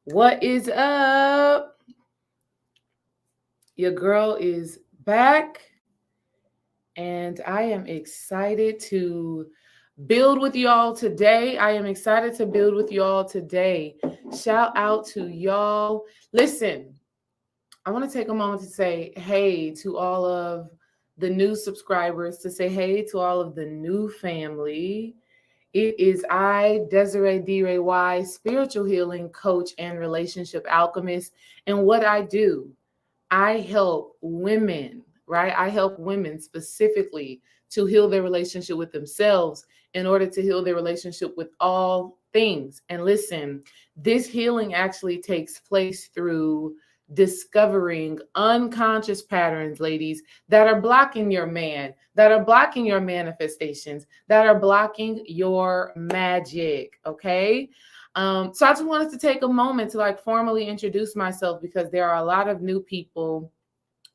What is up? Your girl is back, and I am excited to build with y'all today. Shout out to y'all. Listen, I want to take a moment to say hey to all of the new subscribers, to say hey to all of the new family. It is I, Desiree D. Ray Y, spiritual healing coach and relationship alchemist. And what I do, I help women, right? I help women specifically to heal their relationship with themselves in order to heal their relationship with all things. And listen, this healing actually takes place through discovering unconscious patterns, ladies, that are blocking your man, that are blocking your manifestations, that are blocking your magic. Okay. So I just wanted to take a moment to formally introduce myself, because there are a lot of new people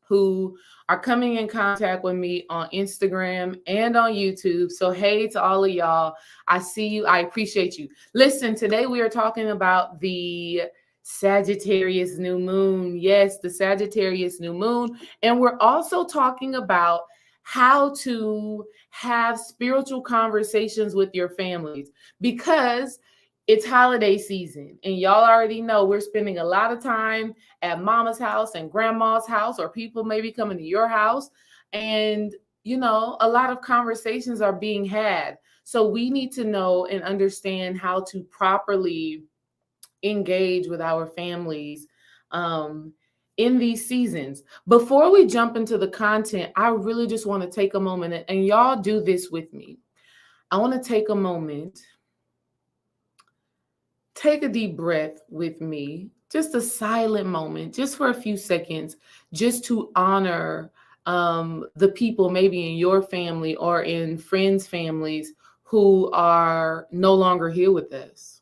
who are coming in contact with me on Instagram and on YouTube. So hey to all of y'all. I see you. I appreciate you. Listen, today we are talking about the Sagittarius new moon. Yes, the Sagittarius new moon. And we're also talking about how to have spiritual conversations with your families, because it's holiday season, and y'all already know we're spending a lot of time at mama's house and grandma's house, or people maybe coming to your house. And, a lot of conversations are being had. So we need to know and understand how to properly engage with our families in these seasons. Before we jump into the content, I really just want to take a moment, and y'all do this with me. I want to take a moment. Take a deep breath with me, just a silent moment, just for a few seconds, just to honor the people maybe in your family or in friends' families who are no longer here with us.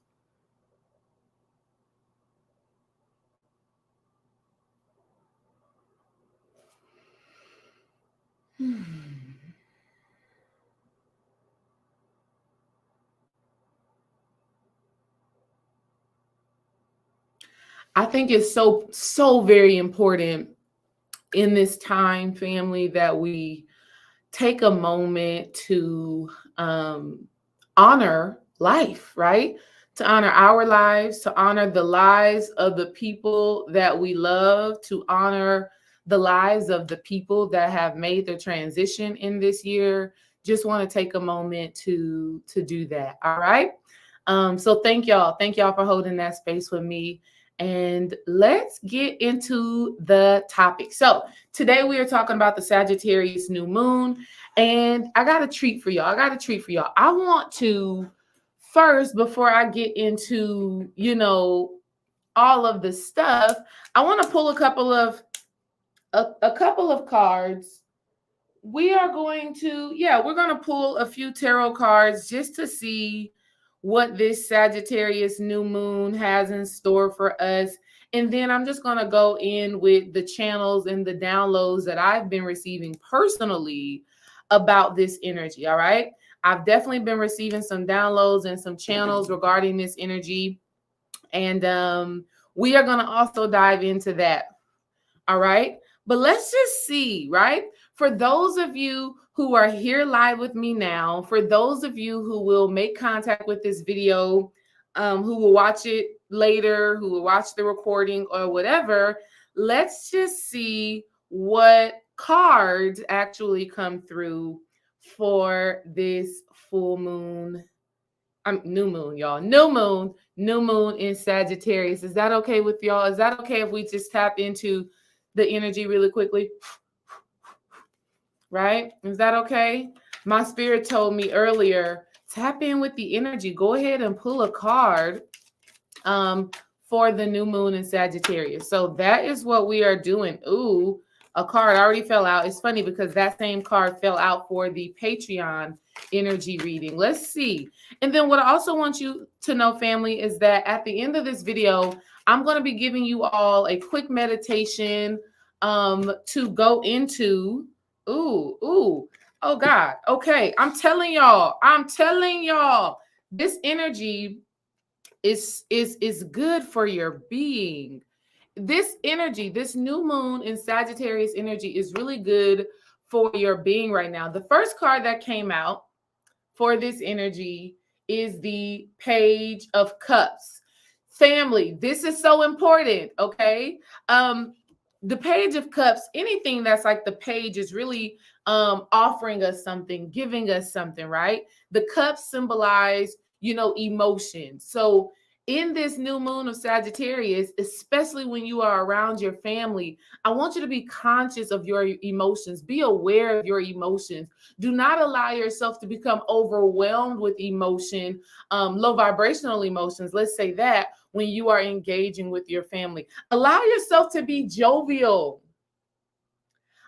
I think it's so very important in this time, family, that we take a moment to honor life, right? To honor our lives, to honor the lives of the people that we love, to honor the lives of the people that have made the transition in this year. Just want to take a moment to do that. All right. So thank y'all. Thank y'all for holding that space with me. And let's get into the topic. So today we are talking about the Sagittarius new moon. And I got a treat for y'all. I want to first, before I get into, all of the stuff, I want to pull a couple of cards. We're going to pull a few tarot cards just to see what this Sagittarius new moon has in store for us. And then I'm just going to go in with the channels and the downloads that I've been receiving personally about this energy. All right. I've definitely been receiving some downloads and some channels regarding this energy. And we are going to also dive into that. All right. But let's just see, right? For those of you who are here live with me now, for those of you who will make contact with this video, who will watch it later, who will watch the recording or whatever, let's just see what cards actually come through for this full moon. New moon, y'all. New moon in Sagittarius. Is that okay with y'all? Is that okay if we just tap into the energy really quickly? Right? Is that okay? My spirit told me earlier, tap in with the energy. Go ahead and pull a card for the new moon in Sagittarius. So that is what we are doing. Ooh, a card already fell out. It's funny because that same card fell out for the Patreon energy reading. Let's see. And then what I also want you to know, family, is that at the end of this video, I'm going to be giving you all a quick meditation to go into. Oh God. Okay. I'm telling y'all, this energy is good for your being. This energy, this new moon in Sagittarius energy is really good for your being right now. The first card that came out for this energy is the Page of Cups. Family, this is so important, okay? The Page of Cups, anything that's like the page is really offering us something, giving us something, right? The cups symbolize, emotions. So in this new moon of Sagittarius, especially when you are around your family, I want you to be conscious of your emotions. Be aware of your emotions. Do not allow yourself to become overwhelmed with emotion, low vibrational emotions. Let's say that when you are engaging with your family, allow yourself to be jovial.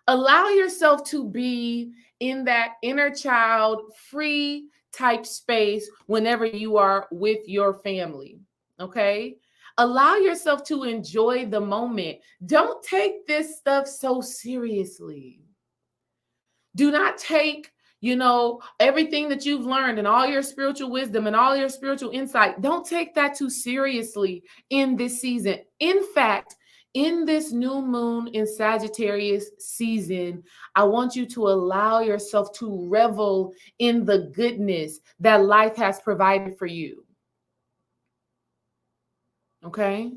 Allow yourself to be in that inner child free type space whenever you are with your family. Okay. Allow yourself to enjoy the moment. Don't take this stuff so seriously. Do not take, everything that you've learned and all your spiritual wisdom and all your spiritual insight. Don't take that too seriously in this season. In fact, in this new moon in Sagittarius season, I want you to allow yourself to revel in the goodness that life has provided for you. Okay?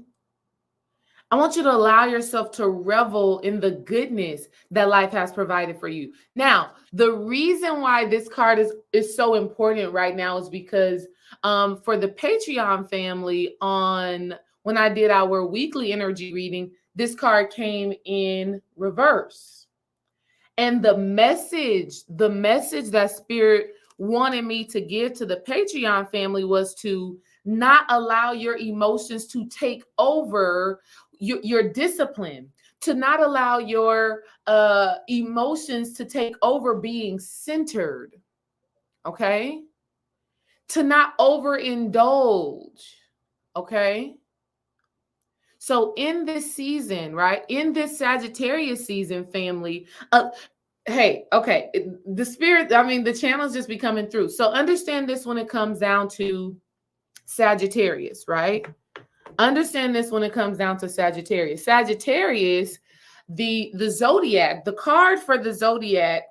I want you to allow yourself to revel in the goodness that life has provided for you. Now, the reason why this card is so important right now is because for the Patreon family, when I did our weekly energy reading, this card came in reverse. And the message that Spirit wanted me to give to the Patreon family was to not allow your emotions to take over your discipline, to not allow your emotions to take over being centered, okay? To not overindulge, okay? So in this season, right? In this Sagittarius season, family, hey, okay, the spirit, the channel's just be coming through. So understand this when it comes down to Sagittarius, right? Understand this when it comes down to Sagittarius. Sagittarius, the zodiac, the card for the zodiac,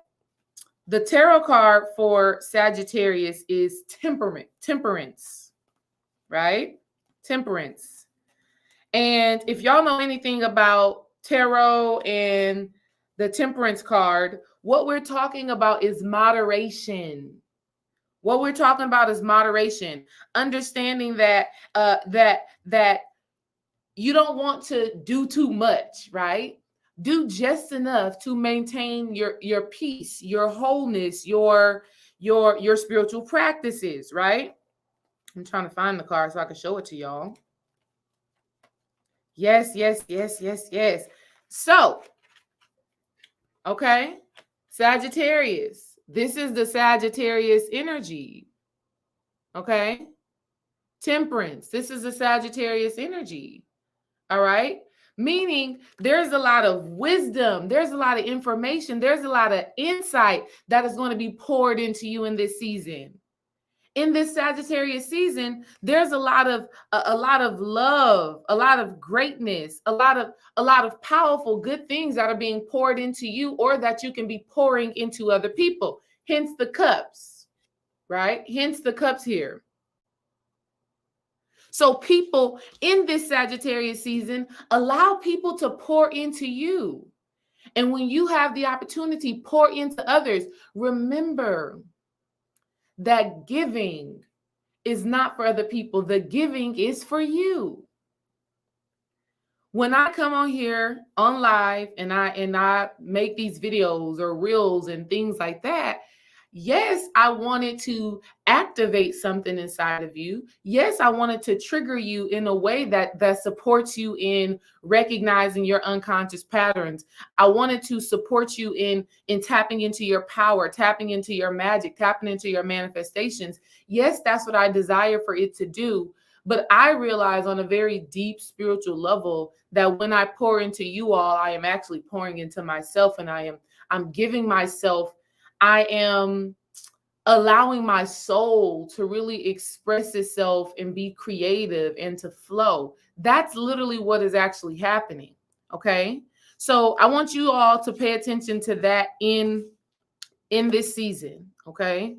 the tarot card for Sagittarius is temperance, right? Temperance. And if y'all know anything about tarot and the temperance card, what we're talking about is moderation. What we're talking about is moderation. Understanding that that you don't want to do too much, right? Do just enough to maintain your peace, your wholeness, your spiritual practices, right? I'm trying to find the card so I can show it to y'all. Yes. So, okay, Sagittarius. This is the Sagittarius energy. Okay. Temperance. This is the Sagittarius energy. All right. Meaning there's a lot of wisdom. There's a lot of information. There's a lot of insight that is going to be poured into you in this season. In this Sagittarius season, there's a lot of love, a lot of greatness, a lot of powerful good things that are being poured into you or that you can be pouring into other people. Hence the cups, right? Hence the cups here. So people in this Sagittarius season, allow people to pour into you. And when you have the opportunity, pour into others. Remember that giving is not for other people. The giving is for you. When I come on here on live and I make these videos or reels and things like that, yes, I wanted to activate something inside of you. Yes, I wanted to trigger you in a way that supports you in recognizing your unconscious patterns. I wanted to support you in tapping into your power, tapping into your magic, tapping into your manifestations. Yes, that's what I desire for it to do. But I realize on a very deep spiritual level that when I pour into you all, I am actually pouring into myself, and I'm giving myself, I am allowing my soul to really express itself and be creative and to flow. That's literally what is actually happening. Okay. So I want you all to pay attention to that in this season. Okay.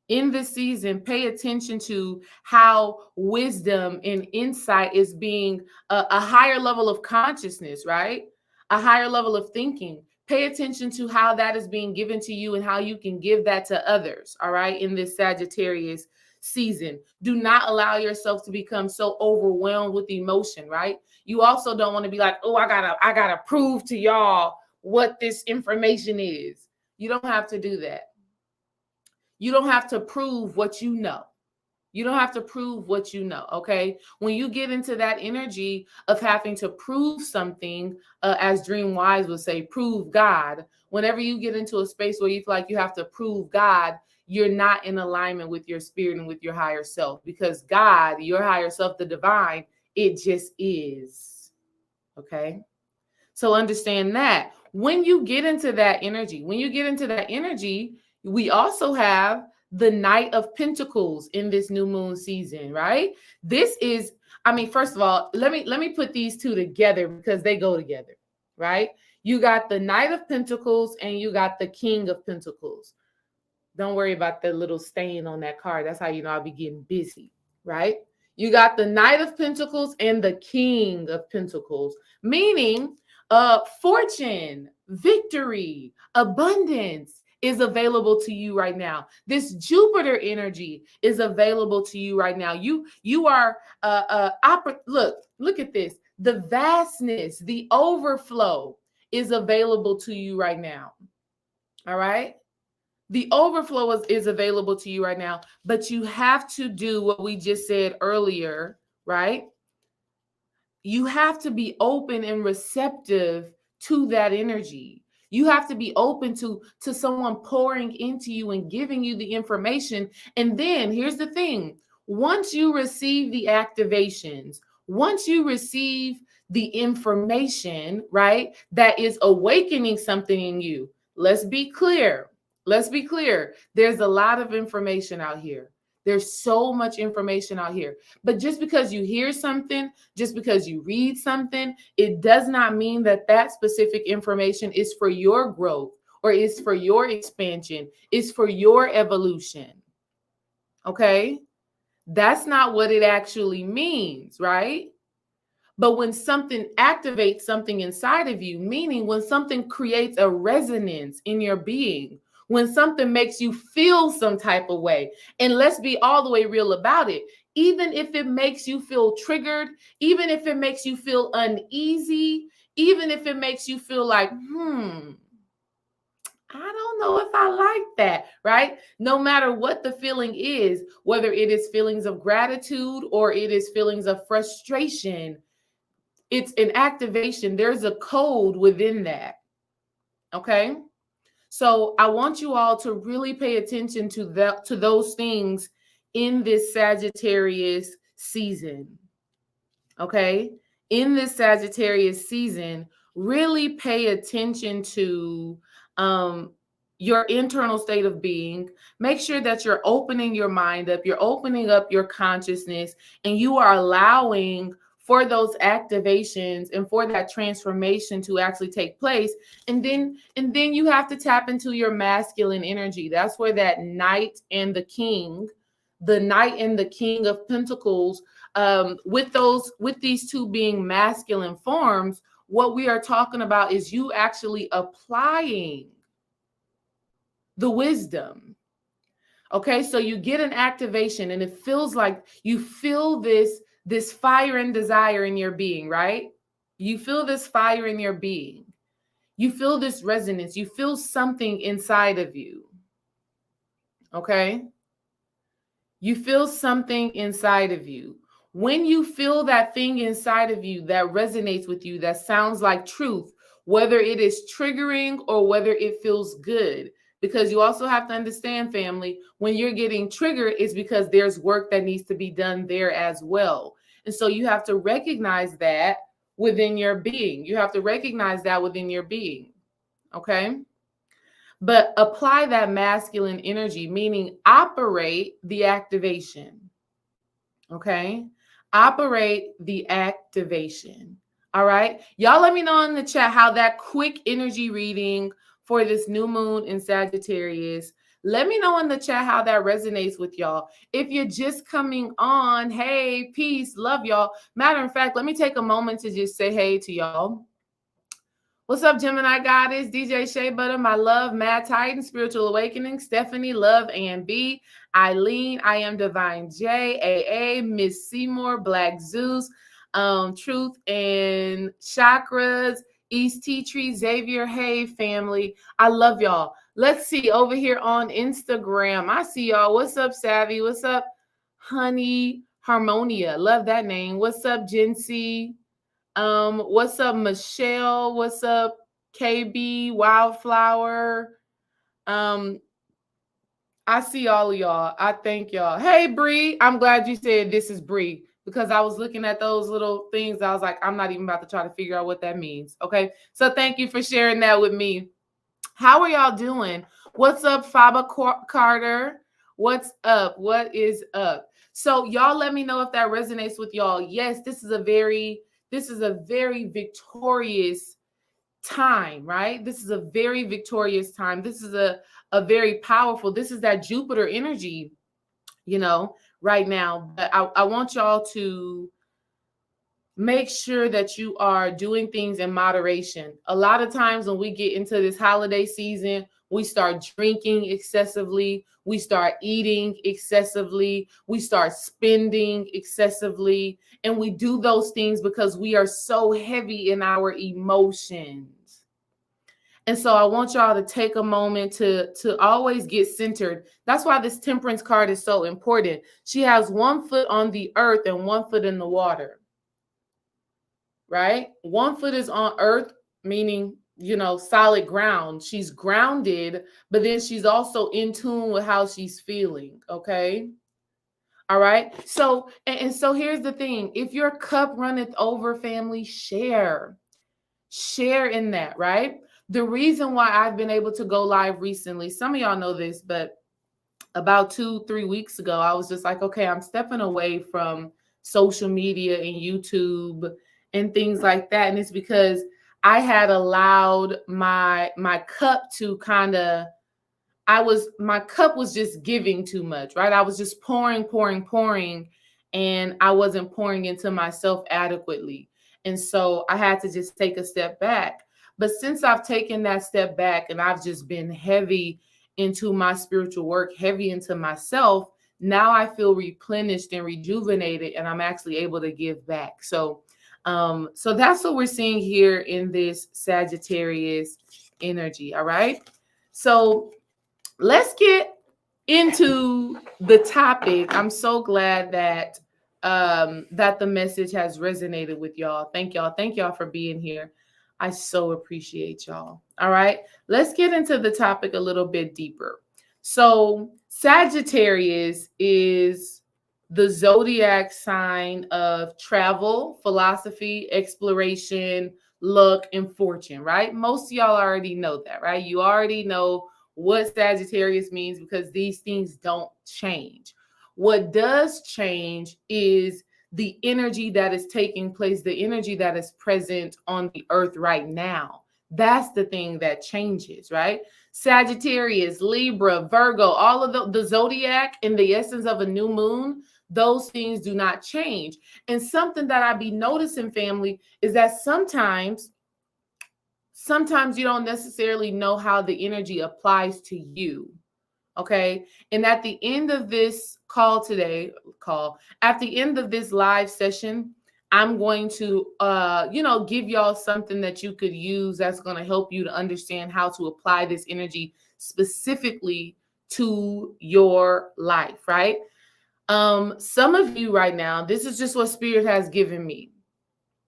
In this season, pay attention to how wisdom and insight is being a higher level of consciousness, right? A higher level of thinking. Pay attention to how that is being given to you and how you can give that to others, all right, in this Sagittarius season. Do not allow yourself to become so overwhelmed with emotion, right? You also don't want to be like, oh, I gotta prove to y'all what this information is. You don't have to do that. You don't have to prove what you know. You don't have to prove what you know, okay? When you get into that energy of having to prove something, as Dream Wise would say, prove God, whenever you get into a space where you feel like you have to prove God, you're not in alignment with your spirit and with your higher self, because God, your higher self, the divine, it just is, okay? So understand that when you get into that energy, we also have the Knight of Pentacles in this new moon season, right? This is, I mean, first of all, let me put these two together because they go together, right? You got the Knight of Pentacles and you got the King of Pentacles. Don't worry about the little stain on that card. That's how you know I'll be getting busy, right? You got the Knight of Pentacles and the King of Pentacles, meaning fortune, victory, abundance is available to you right now. This Jupiter energy is available to you right now. You are look at this. The vastness, the overflow is available to you right now. All right? The overflow is available to you right now, but you have to do what we just said earlier, right? You have to be open and receptive to that energy. You have to be open to someone pouring into you and giving you the information. And then here's the thing. Once you receive the activations, once you receive the information, right, that is awakening something in you, let's be clear. Let's be clear. There's a lot of information out here. There's so much information out here. But just because you hear something, just because you read something, it does not mean that that specific information is for your growth or is for your expansion, is for your evolution. Okay? That's not what it actually means, right? But when something activates something inside of you, meaning when something creates a resonance in your being, when something makes you feel some type of way, and let's be all the way real about it, even if it makes you feel triggered, even if it makes you feel uneasy, even if it makes you feel like, I don't know if I like that, right? No matter what the feeling is, whether it is feelings of gratitude or it is feelings of frustration, it's an activation. There's a code within that. Okay. So I want you all to really pay attention to those things in this Sagittarius season. Okay. In this Sagittarius season, really pay attention to your internal state of being. Make sure that you're opening your mind up, you're opening up your consciousness, and you are allowing for those activations and for that transformation to actually take place. And then you have to tap into your masculine energy. That's where that Knight and the King, the Knight and the King of Pentacles, with these two being masculine forms, what we are talking about is you actually applying the wisdom. Okay, so you get an activation and it feels like you feel this fire and desire in your being, right? You feel this fire in your being. You feel this resonance. You feel something inside of you. Okay? You feel something inside of you. When you feel that thing inside of you that resonates with you, that sounds like truth, whether it is triggering or whether it feels good, because you also have to understand, family, when you're getting triggered, it's because there's work that needs to be done there as well. And so you have to recognize that within your being. You have to recognize that within your being. Okay? but apply that masculine energy, meaning operate the activation. Okay. Operate the activation. All right. Y'all let me know in the chat how that quick energy reading for this new moon in Sagittarius. Let me know in the chat how that resonates with y'all. If you're just coming on, hey, peace, love y'all. Matter of fact, let me take a moment to just say hey to y'all. What's up, Gemini Goddess, DJ Shea Butter, my love, Mad Titan, Spiritual Awakening, Stephanie, Love, and B, Eileen, I Am Divine J, AA, Miss Seymour, Black Zeus, Truth and Chakras, East Tea Tree, Xavier, hey, family. I love y'all. Let's see over here on Instagram. I see y'all. What's up, Savvy? What's up, Honey Harmonia? Love that name. What's up, Jincy? What's up, Michelle? What's up, KB Wildflower? I see all of y'all. I thank y'all. Hey, Bree. I'm glad you said this is Bree because I was looking at those little things. I was like, I'm not even about to try to figure out what that means. Okay. So thank you for sharing that with me. How are y'all doing? What's up, Faba Carter? What's up? What is up? So y'all let me know if that resonates with y'all. Yes, this is a very victorious time, right? This is a very victorious time. This is a very powerful, this is that Jupiter energy, right now. But I want y'all to make sure that you are doing things in moderation. A lot of times when we get into this holiday season, we start drinking excessively, we start eating excessively, we start spending excessively, and we do those things because we are so heavy in our emotions. And so I want y'all to take a moment to always get centered. That's why this Temperance card is so important. She has one foot on the earth and one foot in the water. Right? One foot is on earth, meaning, solid ground. She's grounded, but then she's also in tune with how she's feeling. Okay. All right. So, and so here's the thing. If your cup runneth over, family, share in that, right? The reason why I've been able to go live recently, some of y'all know this, but about 2-3 weeks ago, I was just like, okay, I'm stepping away from social media and YouTube and things like that. And it's because I had allowed my cup to my cup was just giving too much, right? I was just pouring, and I wasn't pouring into myself adequately. And so I had to just take a step back. But since I've taken that step back and I've just been heavy into my spiritual work, heavy into myself, now I feel replenished and rejuvenated, and I'm actually able to give back. So that's what we're seeing here in this Sagittarius energy. All right. So let's get into the topic. I'm so glad that that the message has resonated with y'all. Thank y'all for being here. I so appreciate y'all. All right, let's get into the topic a little bit deeper. So Sagittarius is the zodiac sign of travel, philosophy, exploration, luck, and fortune, right? Most of y'all already know that, right? You already know what Sagittarius means because these things don't change. What does change is the energy that is taking place, the energy that is present on the earth right now. That's the thing that changes, right? Sagittarius, Libra, Virgo, all of the zodiac and the essence of a new moon, those things do not change. And something that I be noticing, family, is that sometimes you don't necessarily know how the energy applies to you. Okay. And at the end of this at the end of this live session, I'm going to, give y'all something that you could use that's going to help you to understand how to apply this energy specifically to your life, right? Some of you right now, this is just what Spirit has given me.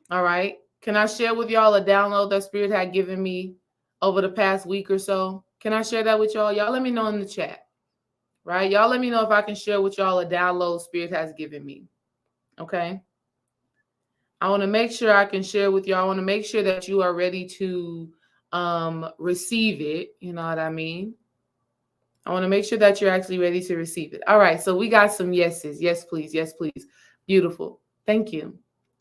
All right. Can I share with y'all a download that Spirit had given me over the past week or so? Can I share that with y'all? Y'all let me know in the chat, right? Y'all let me know if I can share with y'all a download Spirit has given me, okay? I want to make sure I can share with y'all. I want to make sure that you are ready to receive it. You know what I mean? I want to make sure that you're actually ready to receive it. All right. So we got some yeses. Yes, please. Yes, please. Beautiful. Thank you.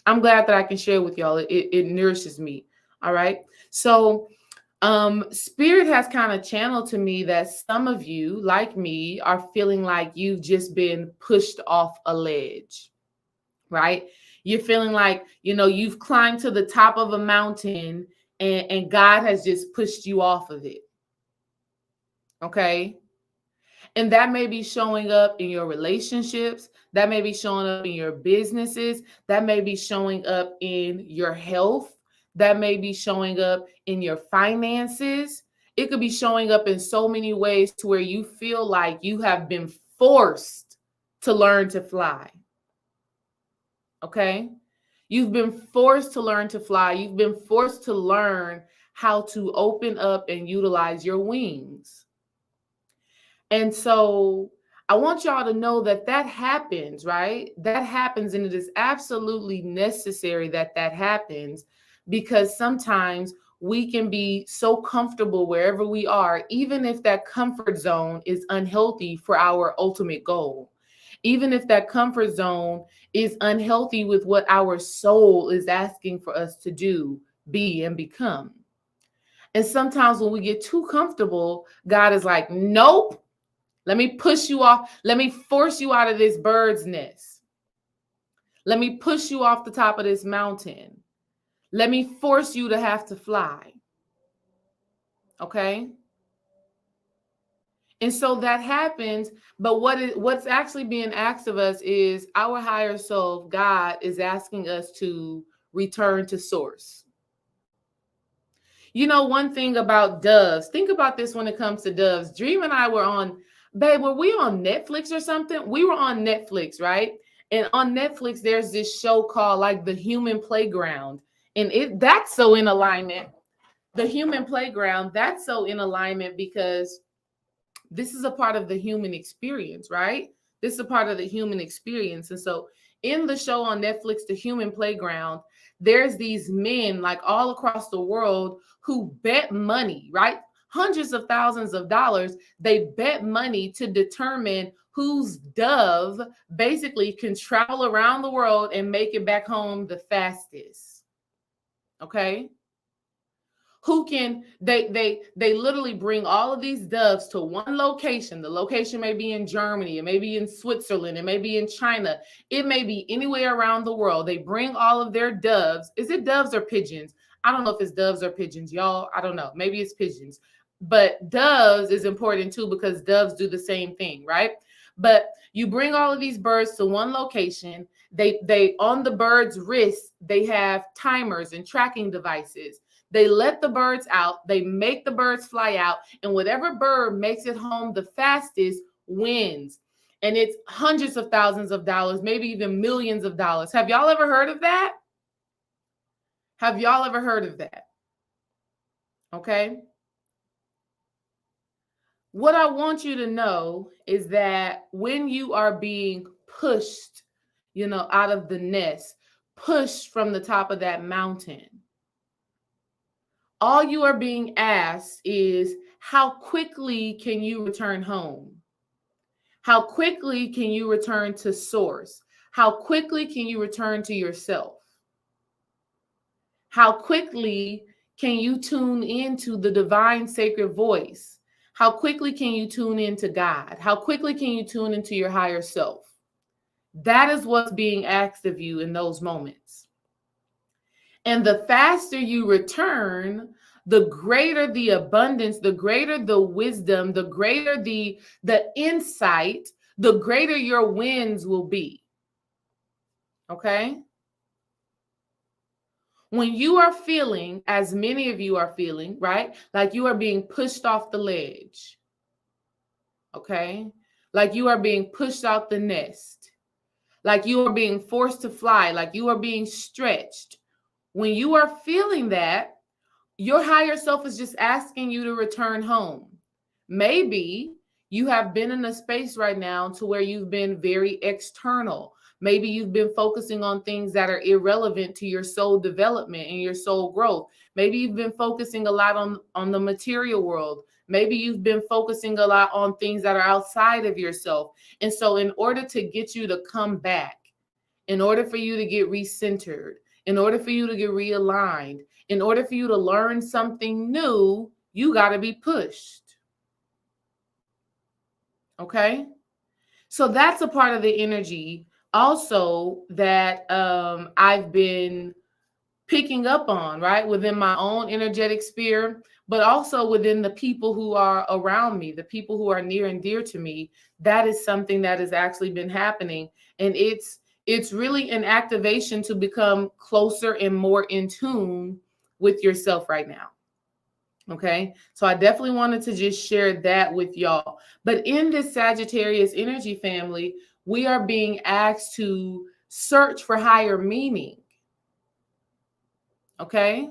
I'm glad that I can share with y'all. It nourishes me. All right. So Spirit has kind of channeled to me that some of you, like me, are feeling like you've just been pushed off a ledge, right? You're feeling like, you've climbed to the top of a mountain and God has just pushed you off of it. Okay. And that may be showing up in your relationships. That may be showing up in your businesses. That may be showing up in your health. That may be showing up in your finances. It could be showing up in so many ways to where you feel like you have been forced to learn to fly. Okay? You've been forced to learn to fly. You've been forced to learn how to open up and utilize your wings. And so I want y'all to know that that happens, right? That happens, and it is absolutely necessary that that happens, because sometimes we can be so comfortable wherever we are, even if that comfort zone is unhealthy for our ultimate goal. Even if that comfort zone is unhealthy with what our soul is asking for us to do, be, and become. And sometimes when we get too comfortable, God is like, nope. Let me push you off. Let me force you out of this bird's nest. Let me push you off the top of this mountain. Let me force you to have to fly. Okay? And so that happens, but what's actually being asked of us is our higher self, God, is asking us to return to source. One thing about doves, think about this when it comes to doves. Dream and I were on, babe, were we on Netflix or something? We were on Netflix, right? And on Netflix, there's this show called like The Human Playground. And that's so in alignment. The Human Playground, that's so in alignment because this is a part of the human experience, right? This is a part of the human experience. And so in the show on Netflix, The Human Playground, there's these men like all across the world who bet money, right? Hundreds of thousands of dollars. They bet money to determine whose dove basically can travel around the world and make it back home the fastest. Okay? They literally bring all of these doves to one location. The location may be in Germany, it may be in Switzerland, it may be in China, it may be anywhere around the world. They bring all of their doves. Is it doves or pigeons? I don't know if it's doves or pigeons, y'all. I don't know. Maybe it's pigeons. But doves is important too, because doves do the same thing, right? But you bring all of these birds to one location. They on the bird's wrist, they have timers and tracking devices. They let the birds out. They make the birds fly out. And whatever bird makes it home the fastest wins. And it's hundreds of thousands of dollars, maybe even millions of dollars. Have y'all ever heard of that? Have y'all ever heard of that? Okay. What I want you to know is that when you are being pushed, out of the nest, pushed from the top of that mountain, all you are being asked is, how quickly can you return home? How quickly can you return to source? How quickly can you return to yourself? How quickly can you tune into the divine sacred voice? How quickly can you tune into God? How quickly can you tune into your higher self? That is what's being asked of you in those moments. And the faster you return, the greater the abundance, the greater the wisdom, the greater the insight, the greater your wins will be. Okay? When you are feeling, as many of you are feeling, right? Like you are being pushed off the ledge. Okay? Like you are being pushed out the nest. Like you are being forced to fly. Like you are being stretched. When you are feeling that, your higher self is just asking you to return home. Maybe you have been in a space right now to where you've been very external. Maybe you've been focusing on things that are irrelevant to your soul development and your soul growth. Maybe you've been focusing a lot on the material world. Maybe you've been focusing a lot on things that are outside of yourself. And so in order to get you to come back, in order for you to get recentered, in order for you to get realigned, in order for you to learn something new, you got to be pushed. Okay? So that's a part of the energy also that I've been picking up on, right? Within my own energetic sphere, but also within the people who are around me, the people who are near and dear to me. That is something that has actually been happening. And it's really an activation to become closer and more in tune with yourself right now. Okay, so I definitely wanted to just share that with y'all. But in this Sagittarius energy family, we are being asked to search for higher meaning. Okay,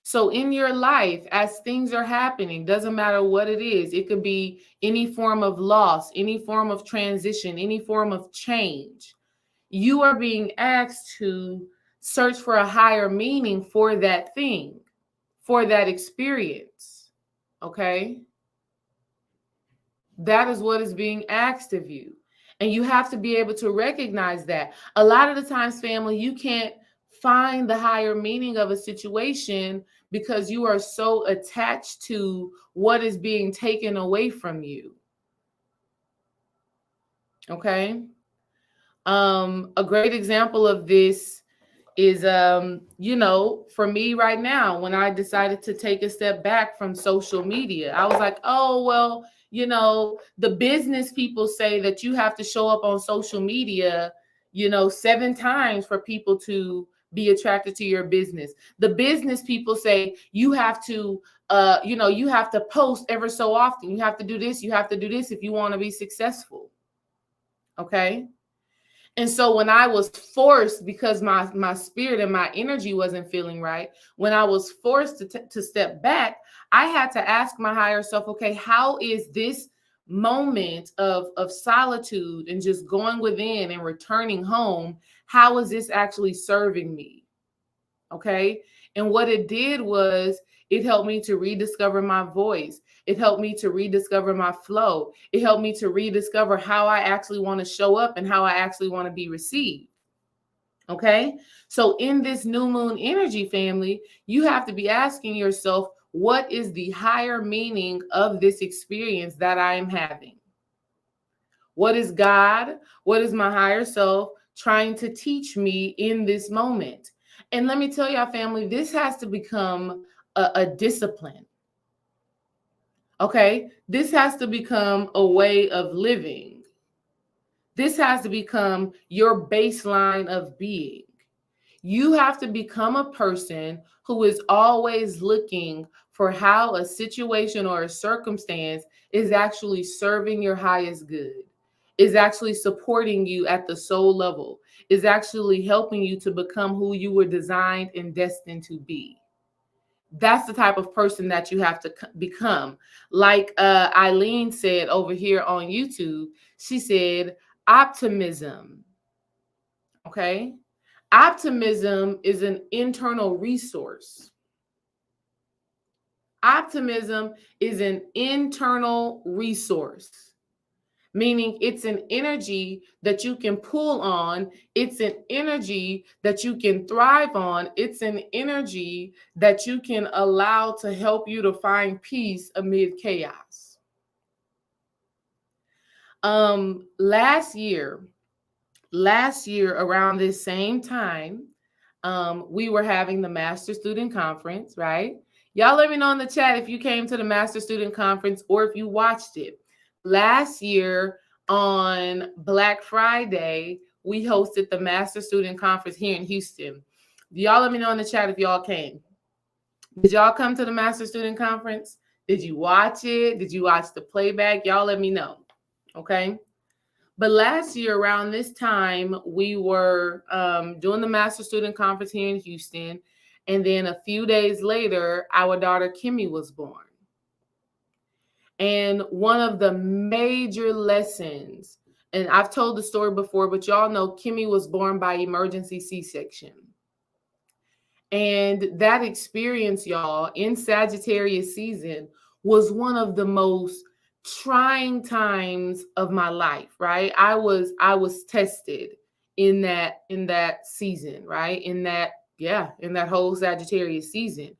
so in your life, as things are happening, doesn't matter what it is, it could be any form of loss, any form of transition, any form of change. You are being asked to search for a higher meaning for that thing, for that experience. Okay, that is what is being asked of you. And you have to be able to recognize that. A lot of the times, family, you can't find the higher meaning of a situation because you are so attached to what is being taken away from you. Okay. A great example of this is for me right now, when I decided to take a step back from social media, I was like, oh well, the business people say that you have to show up on social media 7 times for people to be attracted to your business. The business people say you have to you have to post ever so often. You have to do this, you have to do this if you want to be successful. Okay. And so when I was forced, because my spirit and my energy wasn't feeling right, when I was forced to step back, I had to ask my higher self, okay, how is this moment of solitude and just going within and returning home, how is this actually serving me? Okay. And what it did was it helped me to rediscover my voice. It helped me to rediscover my flow. It helped me to rediscover how I actually want to show up and how I actually want to be received. Okay. So in this new moon energy family, you have to be asking yourself, what is the higher meaning of this experience that I am having? What is God? What is my higher self trying to teach me in this moment? And let me tell y'all, family, this has to become a discipline. Okay, this has to become a way of living. This has to become your baseline of being. You have to become a person who is always looking for how a situation or a circumstance is actually serving your highest good, is actually supporting you at the soul level, is actually helping you to become who you were designed and destined to be. That's the type of person that you have to become. Like Eileen said over here on YouTube, she said, optimism. Okay. Optimism is an internal resource. Optimism is an internal resource, meaning it's an energy that you can pull on. It's an energy that you can thrive on. It's an energy that you can allow to help you to find peace amid chaos. Last year around this same time, we were having the Master Student Conference, right? Y'all let me know in the chat if you came to the Master Student Conference or if you watched it. Last year on Black Friday, we hosted the Master Student Conference here in Houston. Y'all let me know in the chat if y'all came. Did y'all come to the Master Student Conference? Did you watch it? Did you watch the playback? Y'all let me know, okay? But last year around this time, we were doing the Master Student Conference here in Houston. And then a few days later, our daughter Kimmy was born. And one of the major lessons And I've told the story before, but y'all know Kimmy was born by emergency C-section. And that experience, y'all, in Sagittarius season was one of the most trying times of my life, right? I was tested in that season, right? In that whole Sagittarius season.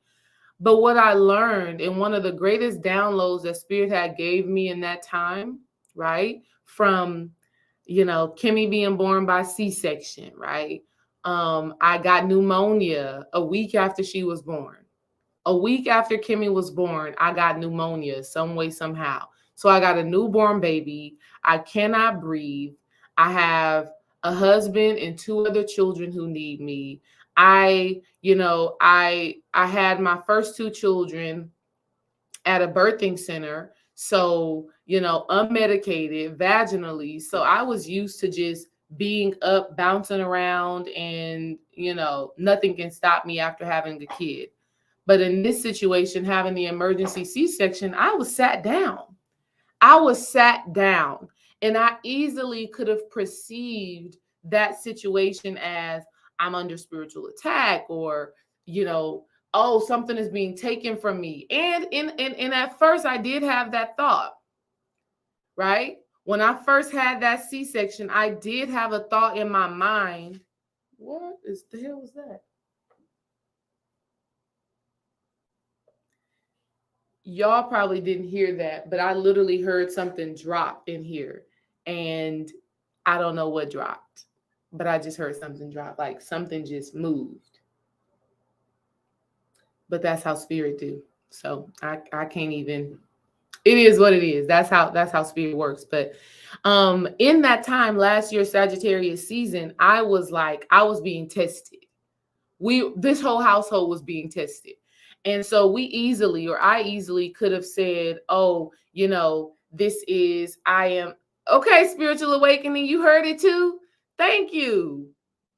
But what I learned, and one of the greatest downloads that Spirit had gave me in that time, right? From, Kimmy being born by C-section, right? I got pneumonia a week after she was born. A week after Kimmy was born, I got pneumonia some way, somehow. So I got a newborn baby. I cannot breathe. I have a husband and two other children who need me. I had my first two children at a birthing center. So, unmedicated vaginally. So I was used to just being up, bouncing around, and, nothing can stop me after having a kid. But in this situation, having the emergency C-section, I was sat down. And I easily could have perceived that situation as I'm under spiritual attack, or, oh, something is being taken from me. And at first I did have that thought, right? When I first had that C-section, I did have a thought in my mind. What is the hell was that? Y'all probably didn't hear that, but I literally heard something drop in here, and I don't know what dropped, but I just heard something drop, like something just moved. But that's how Spirit do. So I can't even. It is what it is. That's how Spirit works. But in that time last year, Sagittarius season, I was being tested. This whole household was being tested. And so I easily could have said, oh, I am okay, spiritual awakening. You heard it too. Thank you.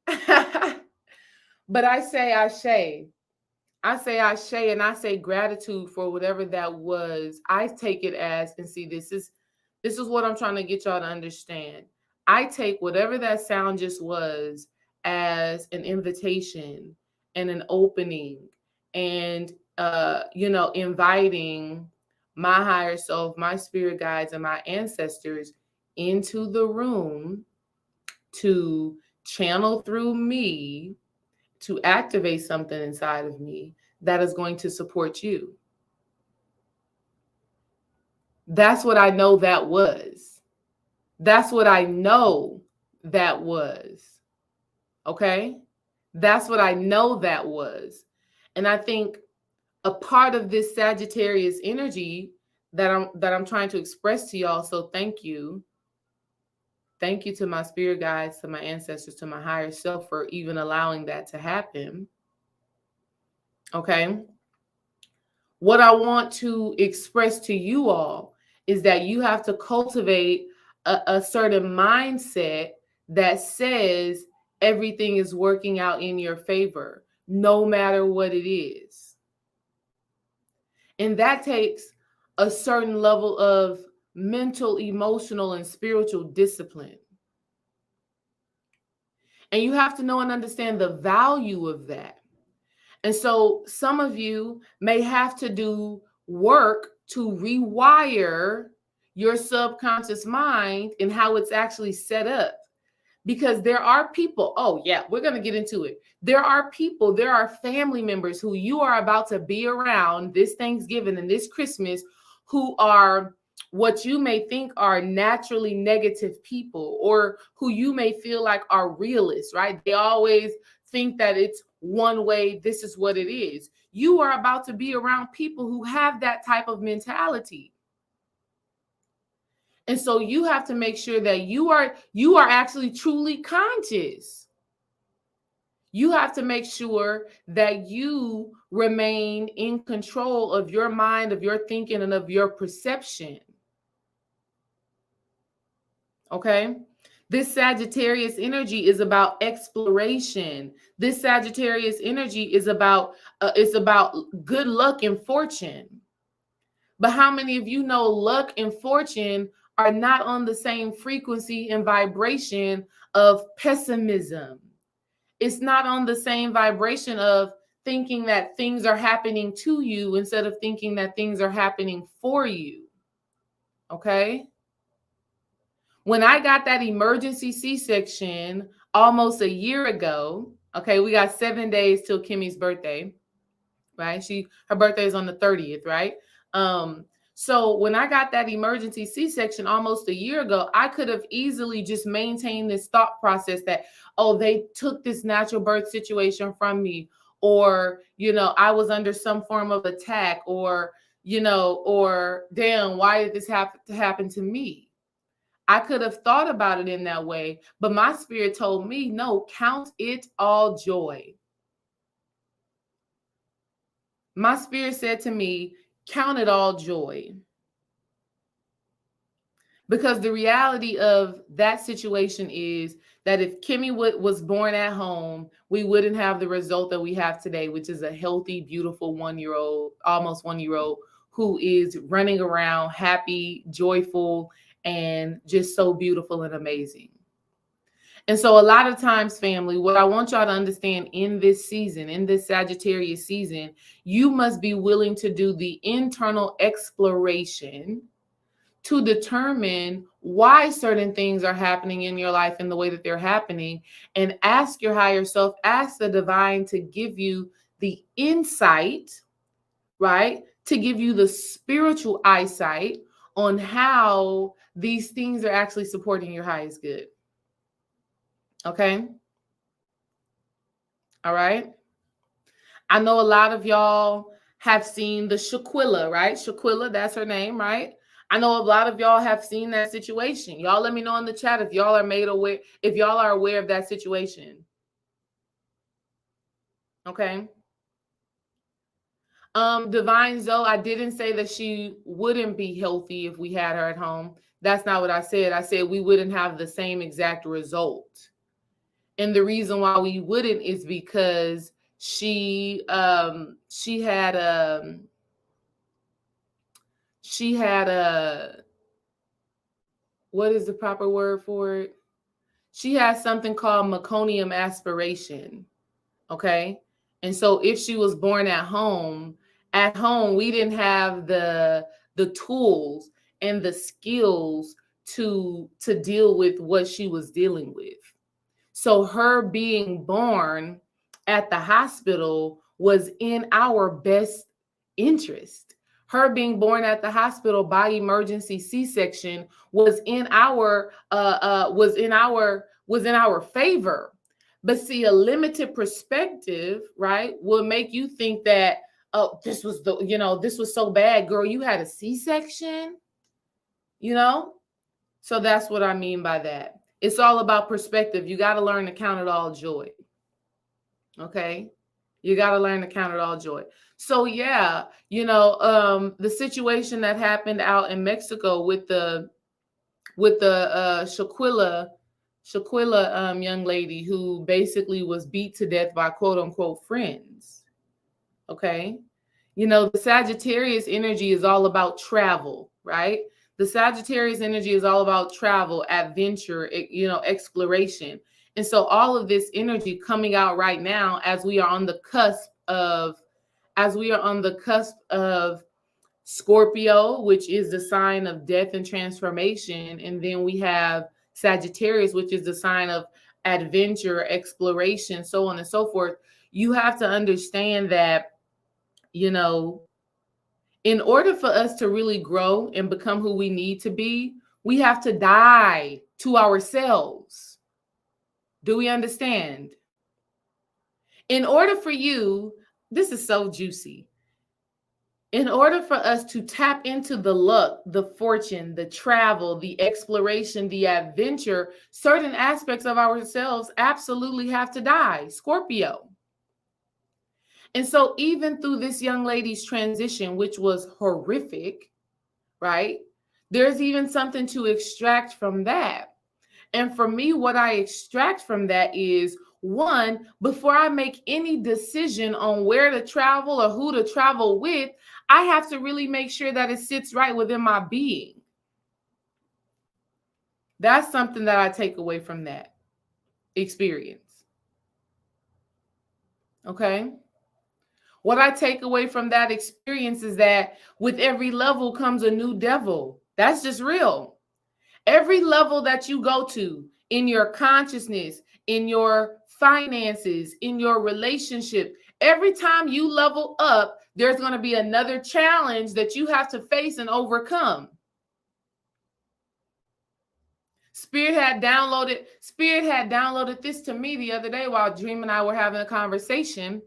But I say ashe, and I say gratitude for whatever that was. I take it as, and see, this is what I'm trying to get y'all to understand. I take whatever that sound just was as an invitation and an opening, and inviting my higher self, my spirit guides, and my ancestors into the room to channel through me, to activate something inside of me that is going to support you. That's what I know that was. That's what I know that was. Okay? That's what I know that was. And I think a part of this Sagittarius energy that I'm trying to express to y'all, so thank you. Thank you to my spirit guides, to my ancestors, to my higher self for even allowing that to happen. Okay? What I want to express to you all is that you have to cultivate a certain mindset that says everything is working out in your favor, no matter what it is. And that takes a certain level of mental, emotional, and spiritual discipline. And you have to know and understand the value of that. And so some of you may have to do work to rewire your subconscious mind and how it's actually set up. Because there are people, oh yeah, we're going to get into it. There are people, there are family members who you are about to be around this Thanksgiving and this Christmas, who are what you may think are naturally negative people, or who you may feel like are realists, right? They always think that it's one way, this is what it is. You are about to be around people who have that type of mentality. And so you have to make sure that you are actually truly conscious. You have to make sure that you remain in control of your mind, of your thinking, and of your perception. Okay? This Sagittarius energy is about exploration. This Sagittarius energy is about good luck and fortune. But how many of you know luck and fortune are not on the same frequency and vibration of pessimism. It's not on the same vibration of thinking that things are happening to you instead of thinking that things are happening for you. Okay? When I got that emergency C-section almost a year ago, okay, we got 7 days till Kimmy's birthday, right? Her birthday is on the 30th, right? So when I got that emergency C-section almost a year ago, I could have easily just maintained this thought process that, oh, they took this natural birth situation from me, or, I was under some form of attack, or, or damn, why did this happen to me? I could have thought about it in that way, but my spirit told me, no, count it all joy. My spirit said to me, count it all joy. Because the reality of that situation is that if Kimmy was born at home, we wouldn't have the result that we have today, which is a healthy, beautiful 1-year-old, almost 1-year-old, who is running around happy, joyful, and just so beautiful and amazing. And so a lot of times, family, what I want y'all to understand in this season, in this Sagittarius season, you must be willing to do the internal exploration to determine why certain things are happening in your life in the way that they're happening, and ask your higher self, ask the divine to give you the insight, right? To give you the spiritual eyesight on how these things are actually supporting your highest good. Okay? All right? I know a lot of y'all have seen the Shaquilla, right? Shaquilla, that's her name, right? I know a lot of y'all have seen that situation. Y'all let me know in the chat if y'all are aware of that situation. Okay? Divine Zoe, I didn't say that she wouldn't be healthy if we had her at home. That's not what I said. I said we wouldn't have the same exact result. And the reason why we wouldn't is because she had a what is the proper word for it? She has something called meconium aspiration. Okay. And so if she was born at home, we didn't have the tools and the skills to deal with what she was dealing with. So her being born at the hospital was in our best interest. Her being born at the hospital by emergency C-section was in our favor. But see, a limited perspective, right, will make you think that, oh, this was so bad, girl. You had a C-section, So that's what I mean by that. It's all about perspective. You got to learn to count it all joy. Okay? You got to learn to count it all joy. So yeah, the situation that happened out in Mexico with the Shaquilla young lady who basically was beat to death by quote unquote friends. Okay? The Sagittarius energy is all about travel, right? The Sagittarius energy is all about travel, adventure, exploration. And so all of this energy coming out right now as we are on the cusp of Scorpio, which is the sign of death and transformation. And then we have Sagittarius, which is the sign of adventure, exploration, so on and so forth. You have to understand that, in order for us to really grow and become who we need to be, we have to die to ourselves. Do we understand? In order for you, this is so juicy. In order for us to tap into the luck, the fortune, the travel, the exploration, the adventure, certain aspects of ourselves absolutely have to die. Scorpio. And so even through this young lady's transition, which was horrific, right? There's even something to extract from that. And for me, what I extract from that is, one, before I make any decision on where to travel or who to travel with, I have to really make sure that it sits right within my being. That's something that I take away from that experience. Okay. What I take away from that experience is that with every level comes a new devil. That's just real. Every level that you go to in your consciousness, in your finances, in your relationship, every time you level up, there's going to be another challenge that you have to face and overcome. Spirit had downloaded this to me the other day while Dream and I were having a conversation.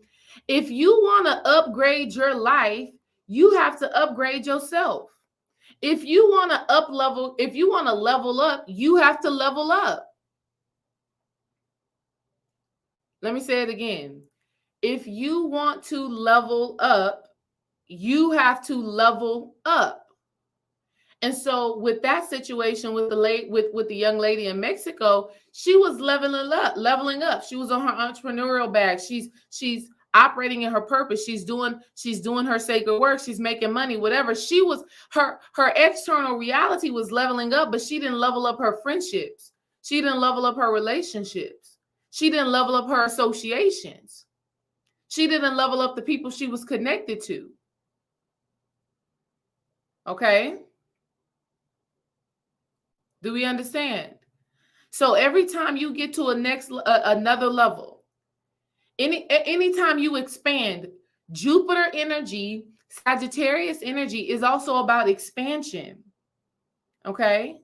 If you want to upgrade your life, you have to upgrade yourself. If you want to level up, you have to level up. Let me say it again. If you want to level up, you have to level up. And so with that situation with the young lady in Mexico, she was leveling up. She was on her entrepreneurial bag. She's operating in her purpose. She's doing her sacred work. She's making money, whatever. She was her external reality was leveling up, but she didn't level up her friendships. She didn't level up her relationships. She didn't level up her associations. She didn't level up the people she was connected to. Okay? Do we understand? So every time you get to another level, anytime you expand, Jupiter energy, Sagittarius energy is also about expansion. Okay?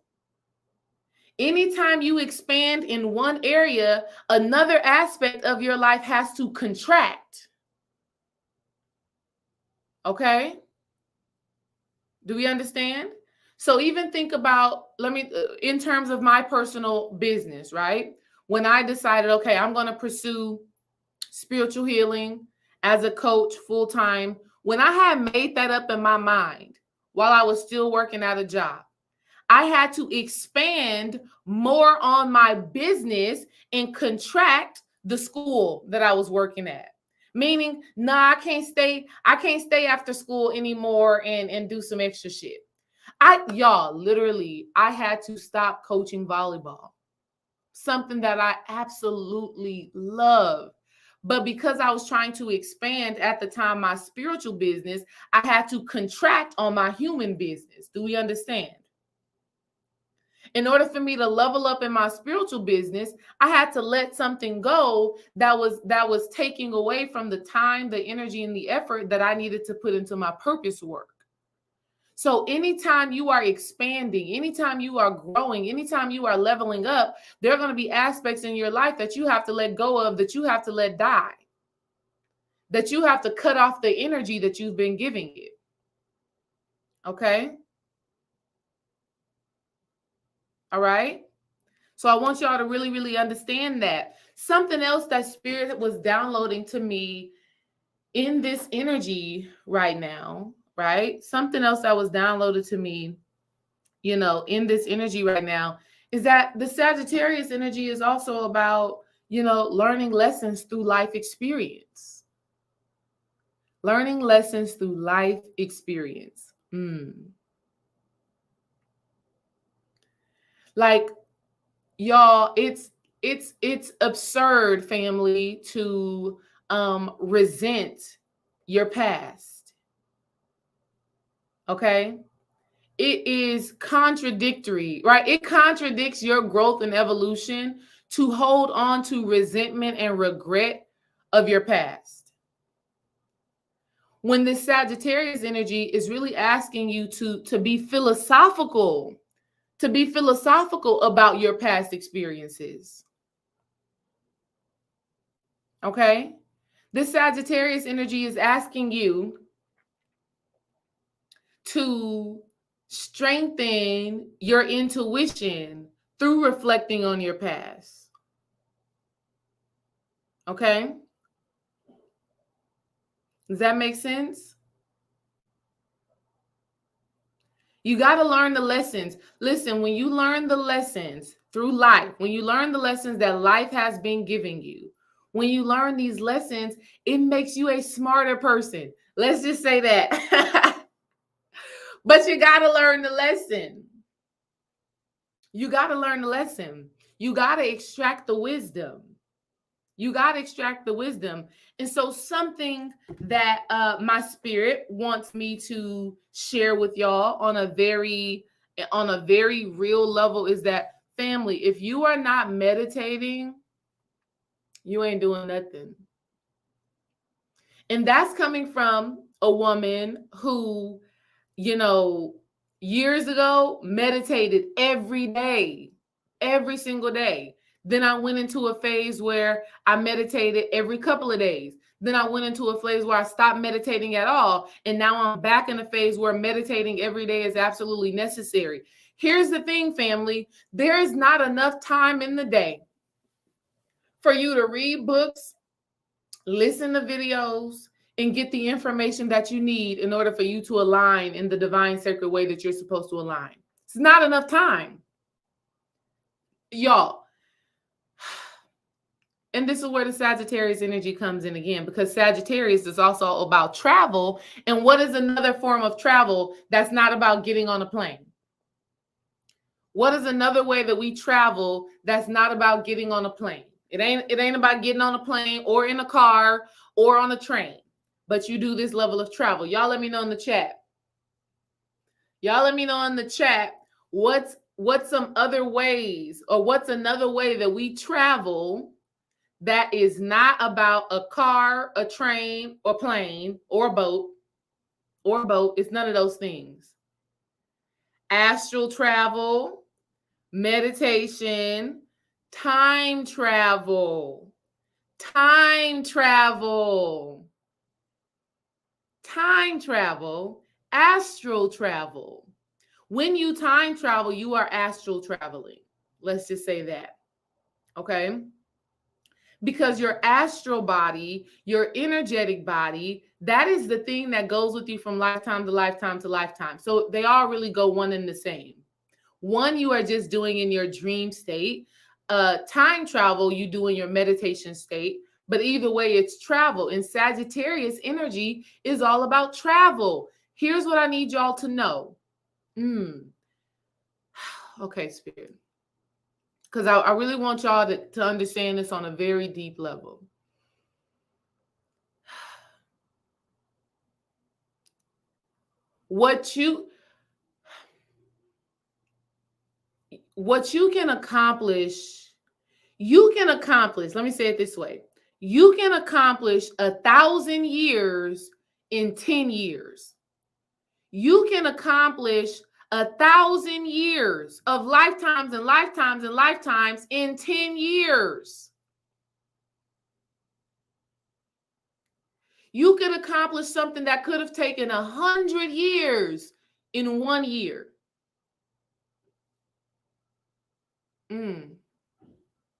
Anytime you expand in one area, another aspect of your life has to contract. Okay? Do we understand? So even think about, in terms of my personal business, right? When I decided, okay, I'm going to pursue spiritual healing as a coach full time, when I had made that up in my mind while I was still working at a job, I had to expand more on my business and contract the school that I was working at. Meaning, I can't stay after school anymore and do some extra shit. I had to stop coaching volleyball, something that I absolutely love. But because I was trying to expand at the time my spiritual business, I had to contract on my human business. Do we understand? In order for me to level up in my spiritual business, I had to let something go that was taking away from the time, the energy, and the effort that I needed to put into my purpose work. So anytime you are expanding, anytime you are growing, anytime you are leveling up, there are going to be aspects in your life that you have to let go of, that you have to let die, that you have to cut off the energy that you've been giving it. Okay? All right? So I want y'all to really, really understand that. Something else that Spirit was downloading to me in this energy right now, right? Something else that was downloaded to me, in this energy right now, is that the Sagittarius energy is also about, learning lessons through life experience. Learning lessons through life experience. Like, y'all, it's absurd, family, to resent your past. Okay? It is contradictory, right? It contradicts your growth and evolution to hold on to resentment and regret of your past. When this Sagittarius energy is really asking you to be philosophical, about your past experiences. Okay? This Sagittarius energy is asking you to strengthen your intuition through reflecting on your past. Okay? Does that make sense? You got to learn the lessons. Listen, when you learn the lessons through life, when you learn the lessons that life has been giving you, when you learn these lessons, it makes you a smarter person. Let's just say that. But you got to learn the lesson. You got to learn the lesson. You got to extract the wisdom. You got to extract the wisdom. And so something that my spirit wants me to share with y'all on a very real level is that, family, if you are not meditating, you ain't doing nothing. And that's coming from a woman who, years ago meditated every day, every single day. Then I went into a phase where I meditated every couple of days. Then I went into a phase where I stopped meditating at all. And now I'm back in a phase where meditating every day is absolutely necessary. Here's the thing, family. There is not enough time in the day for you to read books, listen to videos, and get the information that you need in order for you to align in the divine sacred way that you're supposed to align. It's not enough time, y'all. And this is where the Sagittarius energy comes in again, because Sagittarius is also about travel. And what is another form of travel that's not about getting on a plane? What is another way that we travel that's not about getting on a plane? It ain't about getting on a plane or in a car or on a train, but you do this level of travel. Y'all let me know in the chat. Y'all let me know in the chat what's some other ways, or what's another way that we travel that is not about a car, a train, or plane, or a boat, It's none of those things. Astral travel, meditation, time travel, astral travel. When you time travel, you are astral traveling. Let's just say that. Okay? Because your astral body, your energetic body, that is the thing that goes with you from lifetime to lifetime to lifetime. So they all really go one and the same. One, you are just doing in your dream state. Time travel, you do in your meditation state. But either way, it's travel. And Sagittarius energy is all about travel. Here's what I need y'all to know. Okay, Spirit. Because I really want y'all to understand this on a very deep level. What you can accomplish, let me say it this way. You can accomplish 1,000 years in 10 years. You can accomplish 1,000 years of lifetimes and lifetimes and lifetimes in 10 years. You could accomplish something that could have taken 100 years in 1 year.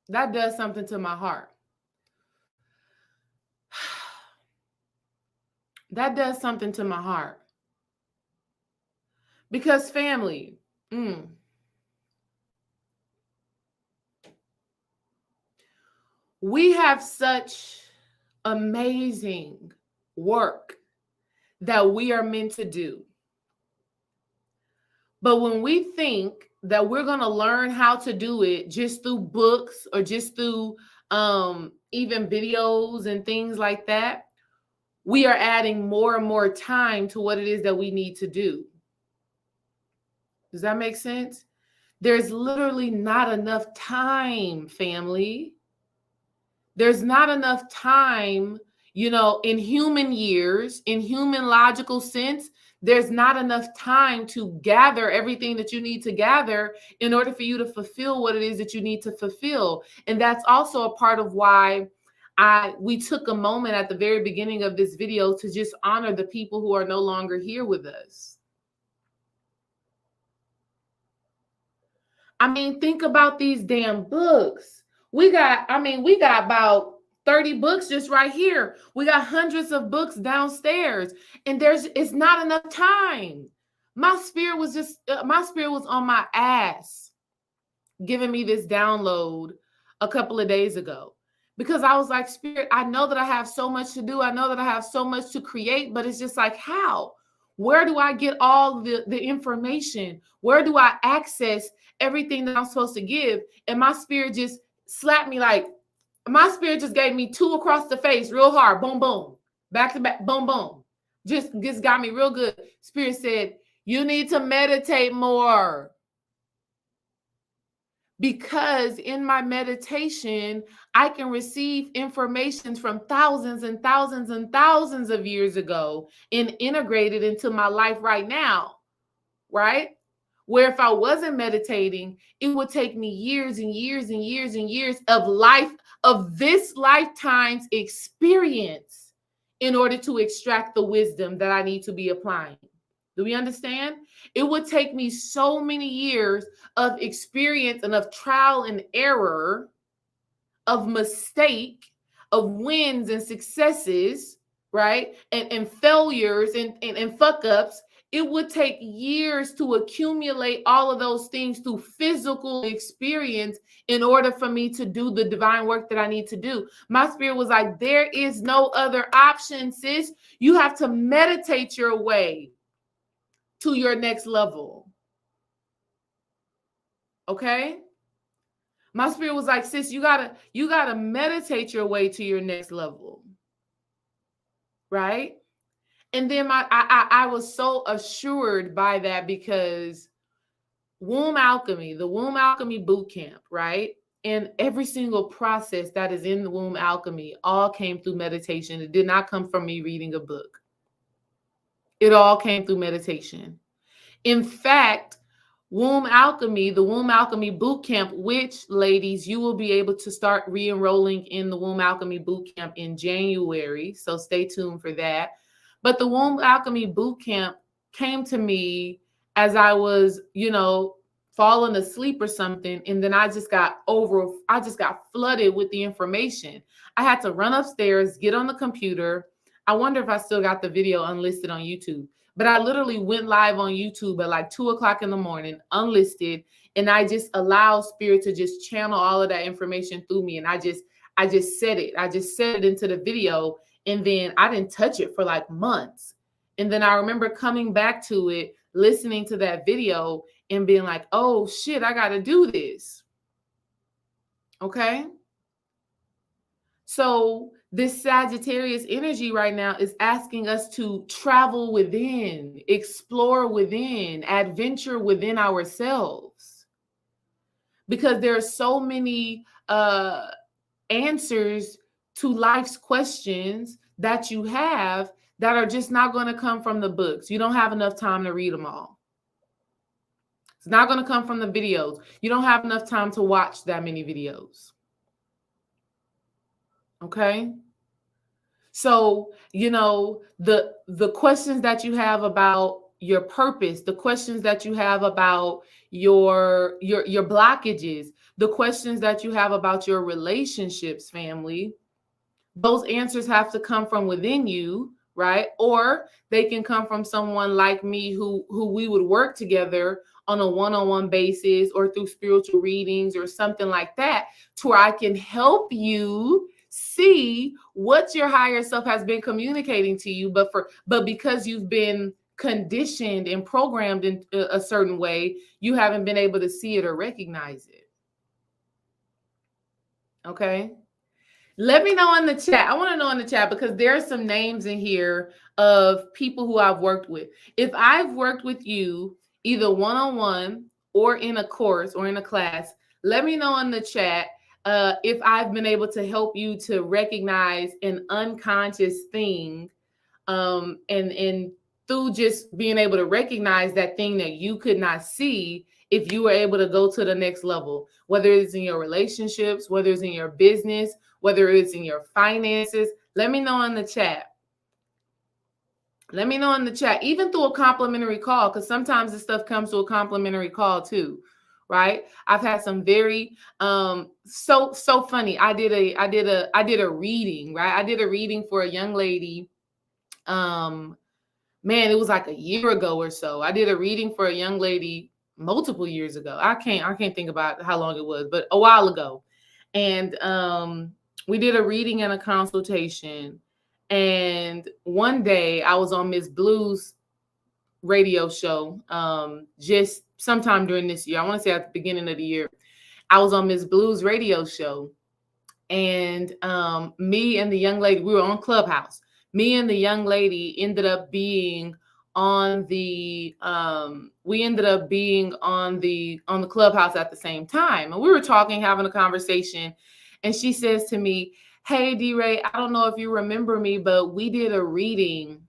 That does something to my heart. That does something to my heart. Because family, we have such amazing work that we are meant to do. But when we think that we're going to learn how to do it just through books or just through even videos and things like that, we are adding more and more time to what it is that we need to do. Does that make sense? There's literally not enough time, family. There's not enough time, in human years, in human logical sense, there's not enough time to gather everything that you need to gather in order for you to fulfill what it is that you need to fulfill. And that's also a part of why we took a moment at the very beginning of this video to just honor the people who are no longer here with us. I mean, think about these damn books. We got about 30 books just right here. We got hundreds of books downstairs, and it's not enough time. My spirit was on my ass giving me this download a couple of days ago, because I was like, Spirit, I know that I have so much to do. I know that I have so much to create, but it's just like, how? Where do I get all the information? Where do I access everything that I'm supposed to give? And my spirit just slapped me like, my spirit just gave me 2 across the face real hard. Boom, boom. Back to back. Boom, boom. Just got me real good. Spirit said, you need to meditate more. Because in my meditation, I can receive information from thousands and thousands and thousands of years ago and integrate it into my life right now, right? Where if I wasn't meditating, it would take me years and years and years and years of life, of this lifetime's experience in order to extract the wisdom that I need to be applying. Do we understand? It would take me so many years of experience and of trial and error, of mistake, of wins and successes, right? And failures and fuck ups. It would take years to accumulate all of those things through physical experience in order for me to do the divine work that I need to do. My spirit was like, there is no other option, sis. You have to meditate your way to your next level. Okay? My spirit was like, sis, you gotta meditate your way to your next level. Right? And then I was so assured by that because womb alchemy, the womb alchemy boot camp, right? And every single process that is in the womb alchemy all came through meditation. It did not come from me reading a book. It all came through meditation. In fact, womb alchemy, the womb alchemy boot camp, which ladies, you will be able to start re-enrolling in the womb alchemy boot camp in January. So stay tuned for that. But the womb alchemy boot camp came to me as I was, falling asleep or something. And then I just got flooded with the information. I had to run upstairs, get on the computer. I wonder if I still got the video unlisted on YouTube. But I literally went live on YouTube at like 2:00 in the morning, unlisted, and I just allowed spirit to just channel all of that information through me. And I just said it. I just said it into the video, and then I didn't touch it for like months. And then I remember coming back to it, listening to that video, and being like, oh shit, I got to do this. Okay? So this Sagittarius energy right now is asking us to travel within, explore within, adventure within ourselves. Because there are so many answers to life's questions that you have that are just not going to come from the books. You don't have enough time to read them all. It's not going to come from the videos. You don't have enough time to watch that many videos. Okay. So, the questions that you have about your purpose, the questions that you have about your blockages, the questions that you have about your relationships, family, those answers have to come from within you, right? Or they can come from someone like me who we would work together on a one-on-one basis or through spiritual readings or something like that, to where I can help you see what your higher self has been communicating to you, but because you've been conditioned and programmed in a certain way, you haven't been able to see it or recognize it. Okay. Let me know in the chat. I want to know in the chat because there are some names in here of people who I've worked with. If I've worked with you either one-on-one or in a course or in a class, let me know in the chat if I've been able to help you to recognize an unconscious thing, and through just being able to recognize that thing that you could not see, if you were able to go to the next level, whether it's in your relationships, whether it's in your business, whether it's in your finances. Let me know in the chat. Let me know in the chat, even through a complimentary call, because sometimes this stuff comes to a complimentary call too. Right? I've had some very so funny. I did a reading, right? I did a reading for a young lady. Man, it was like a year ago or so. I did a reading for a young lady multiple years ago. I can't think about how long it was, but a while ago. And we did a reading and a consultation. And one day I was on Miss Blue's radio show just sometime during this year. I want to say at the beginning of the year. I was on Miss Blue's radio show, and me and the young lady, we were on Clubhouse. Me and the young lady ended up being on the we ended up being on the Clubhouse at the same time, and we were talking, having a conversation, and she says to me, "Hey, D-Ray, I don't know if you remember me, but we did a reading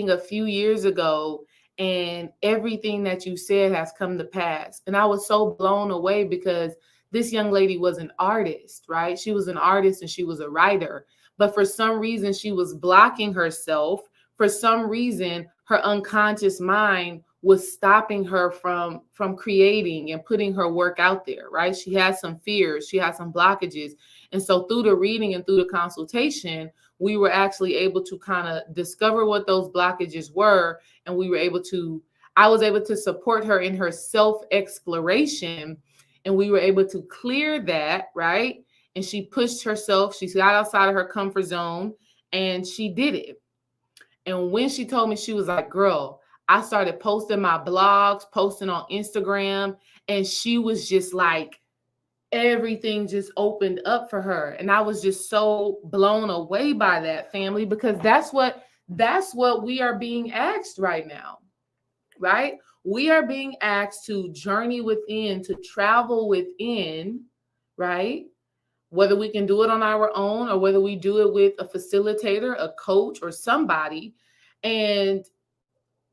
a few years ago, and everything that you said has come to pass." And I was so blown away because this young lady was an artist, right? She was an artist and she was a writer. But for some reason, she was blocking herself. For some reason, her unconscious mind was stopping her from creating and putting her work out there, right? She had some fears, she had some blockages. And so through the reading and through the consultation, we were actually able to kind of discover what those blockages were. And I was able to support her in her self-exploration. And we were able to clear that, right? And she pushed herself, she got outside of her comfort zone, and she did it. And when she told me, she was like, "Girl, I started posting my blogs, posting on Instagram." And she was just like, everything just opened up for her. And I was just so blown away by that, family, because that's what we are being asked right now, right? We are being asked to journey within, to travel within, right? Whether we can do it on our own or whether we do it with a facilitator, a coach, or somebody, and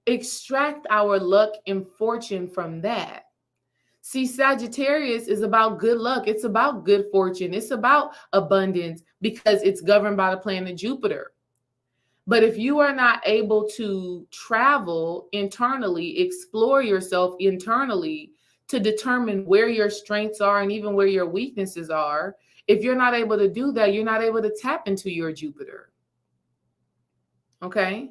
extract our luck and fortune from that. See, Sagittarius is about good luck. It's about good fortune. It's about abundance because it's governed by the planet Jupiter. But if you are not able to travel internally, explore yourself internally to determine where your strengths are and even where your weaknesses are, if you're not able to do that, you're not able to tap into your Jupiter. Okay?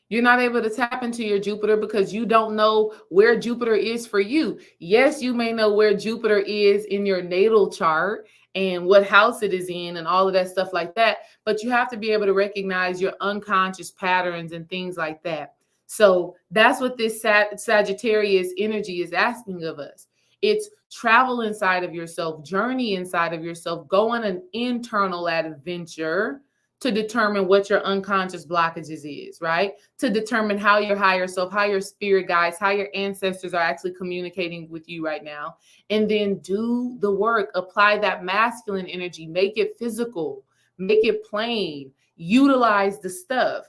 You're not able to tap into your Jupiter because you don't know where Jupiter is for you. Yes, you may know where Jupiter is in your natal chart and what house it is in and all of that stuff like that. But you have to be able to recognize your unconscious patterns and things like that. So that's what this Sagittarius energy is asking of us. It's travel inside of yourself, journey inside of yourself, go on an internal adventure to determine what your unconscious blockages is, right? To determine how your higher self, how your spirit guides, how your ancestors are actually communicating with you right now. And then do the work, apply that masculine energy, make it physical, make it plain, utilize the stuff.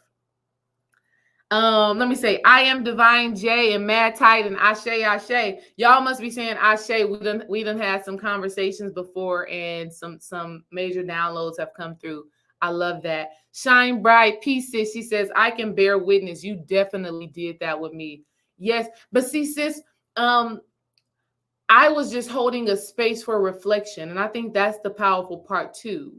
Let me say, I am Divine J and Mad Tight and Ashe. Y'all must be saying Ashe. We done had some conversations before and some major downloads have come through. I love that. Shine bright, peace, sis. She says, I can bear witness. You definitely did that with me. Yes. But see, sis, I was just holding a space for reflection. And I think that's the powerful part too,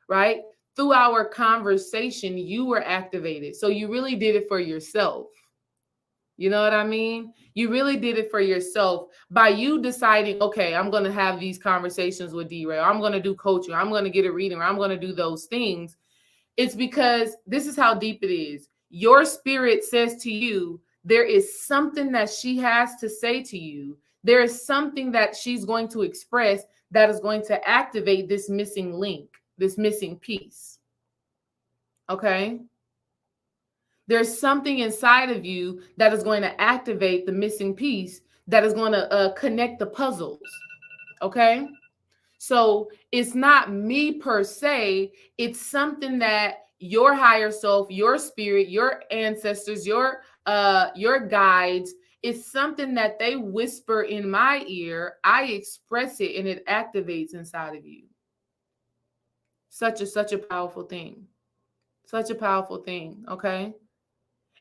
right? Through our conversation, you were activated. So you really did it for yourself. You know what I mean? You really did it for yourself by you deciding, okay, I'm going to have these conversations with D-Ray. I'm going to do coaching. I'm going to get a reading. Or I'm going to do those things. It's because this is how deep it is. Your spirit says to you, there is something that she has to say to you. There is something that she's going to express that is going to activate this missing link, this missing piece. Okay? There's something inside of you that is going to activate the missing piece that is going to connect the puzzles. Okay? So it's not me per se. It's something that your higher self, your spirit, your ancestors, your guides, it's something that they whisper in my ear. I express it and it activates inside of you. Such a powerful thing. Such a powerful thing. Okay.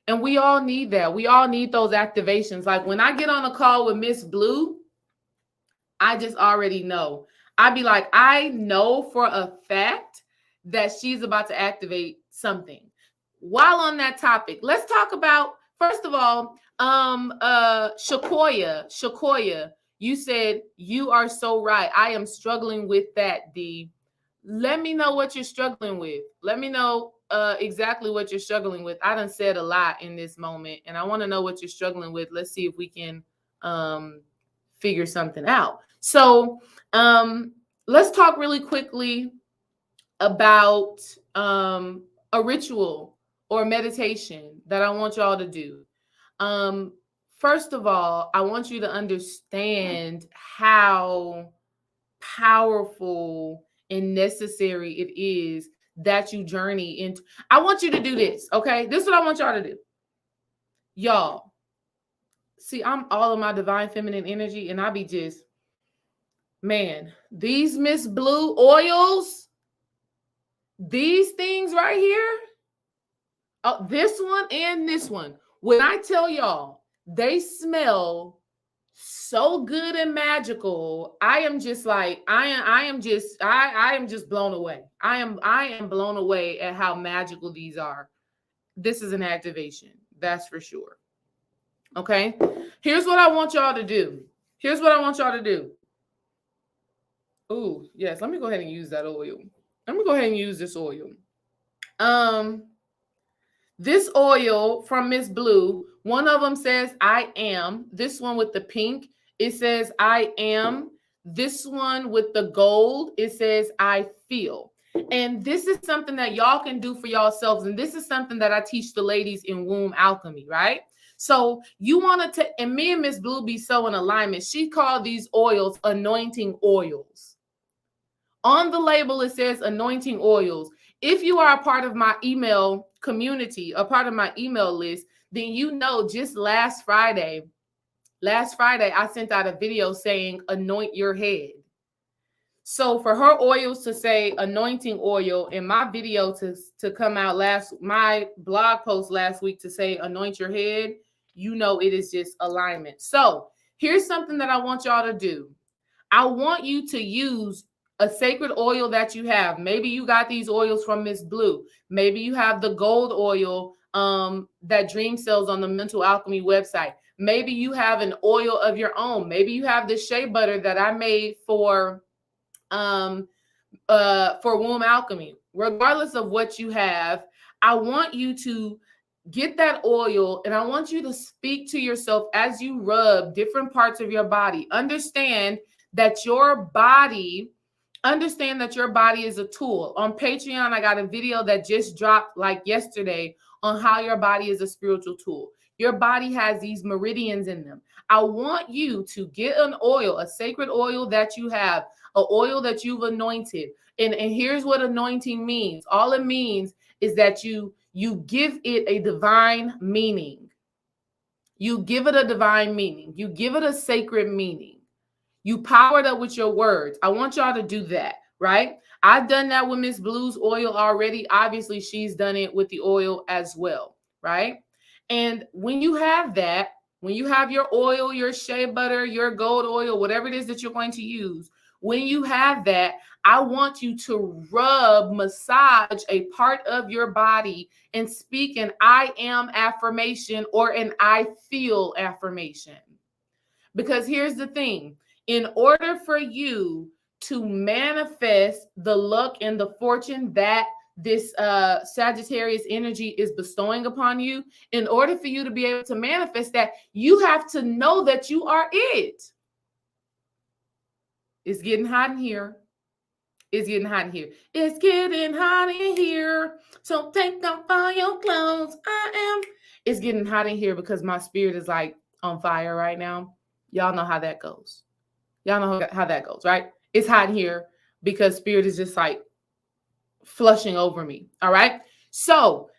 And we all need that. We all need those activations. Like when I get on a call with Miss Blue, I just already know. I'd be like, I know for a fact that she's about to activate something. While on that topic, let's talk about, first of all, Shakoya, you said you are so right. I am struggling with that, D. Let me know what you're struggling with. Let me know exactly what you're struggling with. I done said a lot in this moment, and I want to know what you're struggling with. Let's see if we can figure something out. So let's talk really quickly about a ritual or meditation that I want y'all to do. Um, First of all, I want you to understand how powerful and necessary it is that you journey into. I want you to do this, okay? This is what I want y'all to do. Y'all, see, I'm all of my divine feminine energy, and I be just, man, these Miss Blue oils, these things right here, this one and this one. When I tell y'all, they smell so good and magical. I am just like, I am just blown away. I am blown away at how magical these are. This is an activation, that's for sure. Okay, here's what I want y'all to do. Here's what I want y'all to do. Oh yes, let me go ahead and use that oil. Let me go ahead and use this oil. This oil from Miss Blue, one of them says I am. This one with the pink, it says I am. This one with the gold, it says I feel. And this is something that y'all can do for yourselves. And this is something that I teach the ladies in Womb Alchemy, right? So you want to, and me and Miss Blue be so in alignment. She called these oils anointing oils. On the label, it says anointing oils. If you are a part of my email community, a part of my email list, then you know just last Friday, I sent out a video saying anoint your head. So for her oils to say anointing oil, and my video to come out my blog post last week to say anoint your head, you know it is just alignment. So here's something that I want y'all to do. I want you to use a sacred oil that you have. Maybe you got these oils from Miss Blue. Maybe you have the gold oil that Dream sells on the Mental Alchemy website. Maybe you have an oil of your own. Maybe you have the shea butter that I made for Womb Alchemy. Regardless of what you have, I want you to get that oil, and I want you to speak to yourself as you rub different parts of your body. Understand that your body is a tool. On Patreon, I got a video that just dropped like yesterday on how your body is a spiritual tool. Your body has these meridians in them. I want you to get an oil, a sacred oil that you have, an oil that you've anointed. And here's what anointing means. All it means is that you give it a divine meaning. You give it a divine meaning. You give it a sacred meaning. You power it up with your words. I want y'all to do that, right? I've done that with Miss Blue's oil already. Obviously, she's done it with the oil as well, right? And when you have that, when you have your oil, your shea butter, your gold oil, whatever it is that you're going to use, when you have that, I want you to massage a part of your body and speak an I am affirmation or an I feel affirmation. Because here's the thing. In order for you to manifest the luck and the fortune that this Sagittarius energy is bestowing upon you, in order for you to be able to manifest that, you have to know that you are it. It's getting hot in here. It's getting hot in here. It's getting hot in here. So take off all your clothes. It's getting hot in here because my spirit is like on fire right now. Y'all know how that goes. Y'all know how that goes, right? It's hot in here because spirit is just like flushing over me. All right. So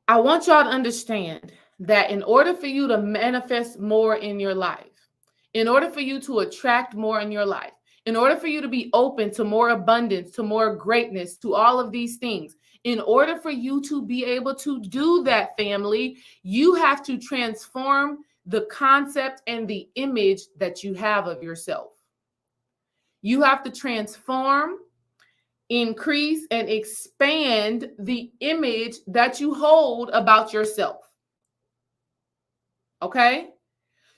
I want y'all to understand that in order for you to manifest more in your life, in order for you to attract more in your life, in order for you to be open to more abundance, to more greatness, to all of these things, in order for you to be able to do that, family, you have to transform the concept and the image that you have of yourself. You have to transform, increase, and expand the image that you hold about yourself. Okay?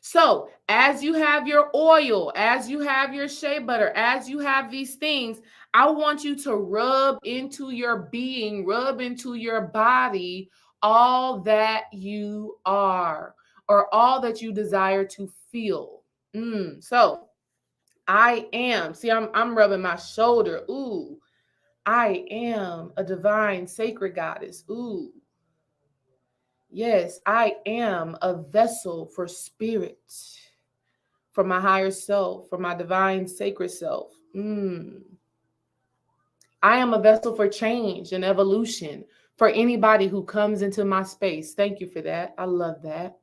So as you have your oil, as you have your shea butter, as you have these things, I want you to rub into your being, rub into your body all that you are or all that you desire to feel. So I am, see, I'm rubbing my shoulder. Ooh, I am a divine sacred goddess. Ooh, yes, I am a vessel for spirit, for my higher self, for my divine sacred self. I am a vessel for change and evolution for anybody who comes into my space. Thank you for that. I love that.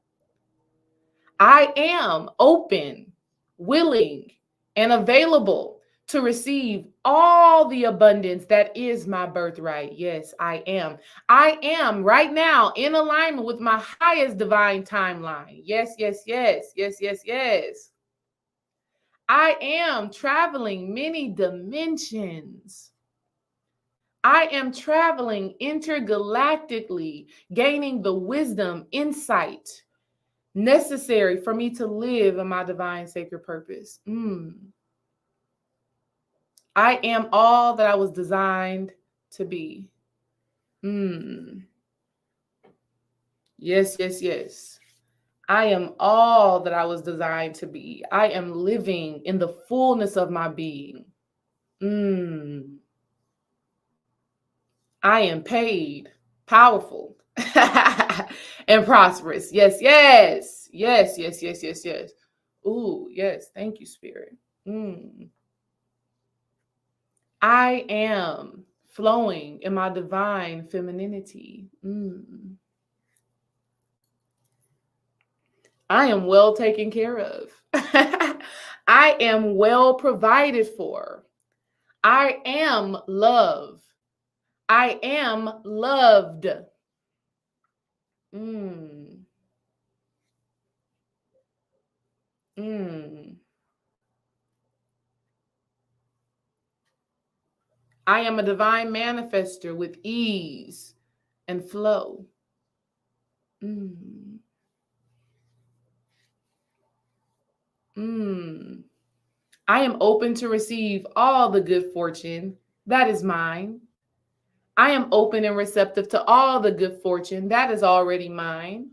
I am open, willing, and available to receive all the abundance that is my birthright. Yes, I am. I am right now in alignment with my highest divine timeline. Yes, yes, yes, yes, yes, yes. I am traveling many dimensions. I am traveling intergalactically, gaining the wisdom, insight necessary for me to live in my divine sacred purpose. I am all that I was designed to be. Yes, yes, yes. I am all that I was designed to be. I am living in the fullness of my being. I am paid, powerful, and prosperous. Yes, yes, yes, yes, yes, yes, yes. Ooh, yes. Thank you, Spirit. I am flowing in my divine femininity. I am well taken care of. I am well provided for. I am love. I am loved. Mm. Mm. I am a divine manifester with ease and flow. Mm. Mm. I am open to receive all the good fortune that is mine. I am open and receptive to all the good fortune that is already mine.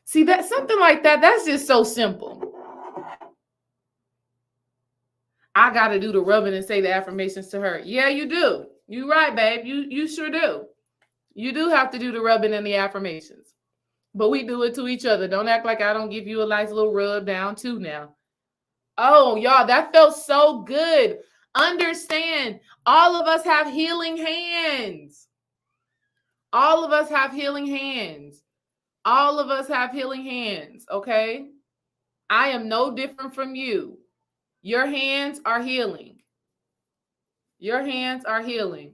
See, that something like that, that's just so simple. I got to do the rubbing and say the affirmations to her. Yeah, you do. You right, babe. You sure do. You do have to do the rubbing and the affirmations. But we do it to each other. Don't act like I don't give you a nice little rub down too now. Oh, y'all, that felt so good. Understand, all of us have healing hands. All of us have healing hands. All of us have healing hands, okay? I am no different from you. Your hands are healing. Your hands are healing.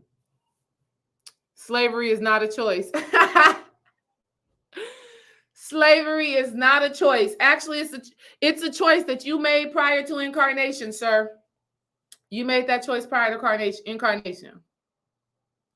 Slavery is not a choice. Slavery is not a choice. Actually, it's a choice that you made prior to incarnation, sir. You made that choice prior to incarnation.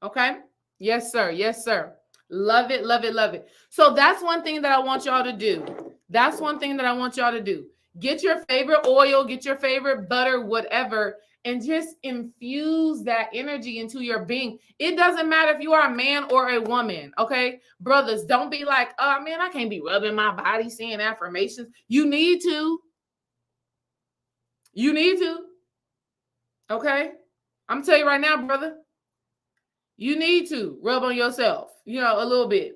Okay? Yes, sir. Yes, sir. Love it, love it, love it. So that's one thing that I want y'all to do. That's one thing that I want y'all to do. Get your favorite oil, get your favorite butter, whatever, and just infuse that energy into your being. It doesn't matter if you are a man or a woman, okay? Brothers, don't be like, oh man, I can't be rubbing my body, saying affirmations. You need to. You need to. Okay? I'm telling you right now, brother. You need to rub on yourself, a little bit.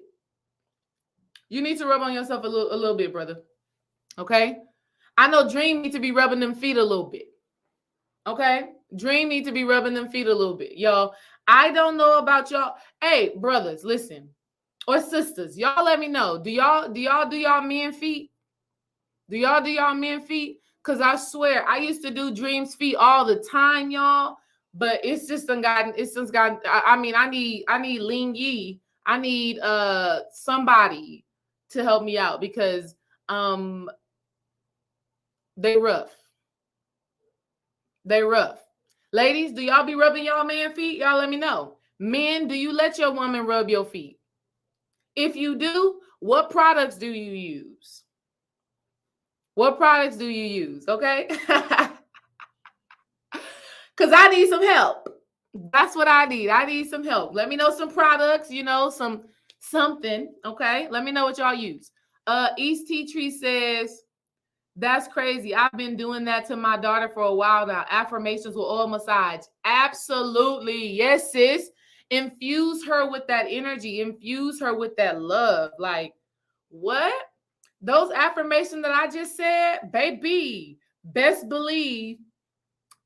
You need to rub on yourself a little bit, brother. Okay? I know Dream needs to be rubbing them feet a little bit. Okay? Dream needs to be rubbing them feet a little bit. Y'all, I don't know about y'all. Hey, brothers, listen. Or sisters, y'all let me know. Do y'all do y'all men feet? Do y'all men feet? Because I swear, I used to do Dream's feet all the time, y'all. But it's just gotten. I mean, I need Ling Yi. I need somebody to help me out because they rough. They rough. Ladies, do y'all be rubbing y'all man feet? Y'all let me know. Men, do you let your woman rub your feet? If you do, what products do you use? What products do you use? Okay. Because I need some help. That's what I need. I need some help. Let me know some products, something. Okay. Let me know what y'all use. East Tea Tree says, that's crazy. I've been doing that to my daughter for a while now. Affirmations with oil massage. Absolutely. Yes, sis. Infuse her with that energy. Infuse her with that love. Like, what? Those affirmations that I just said, baby, best believe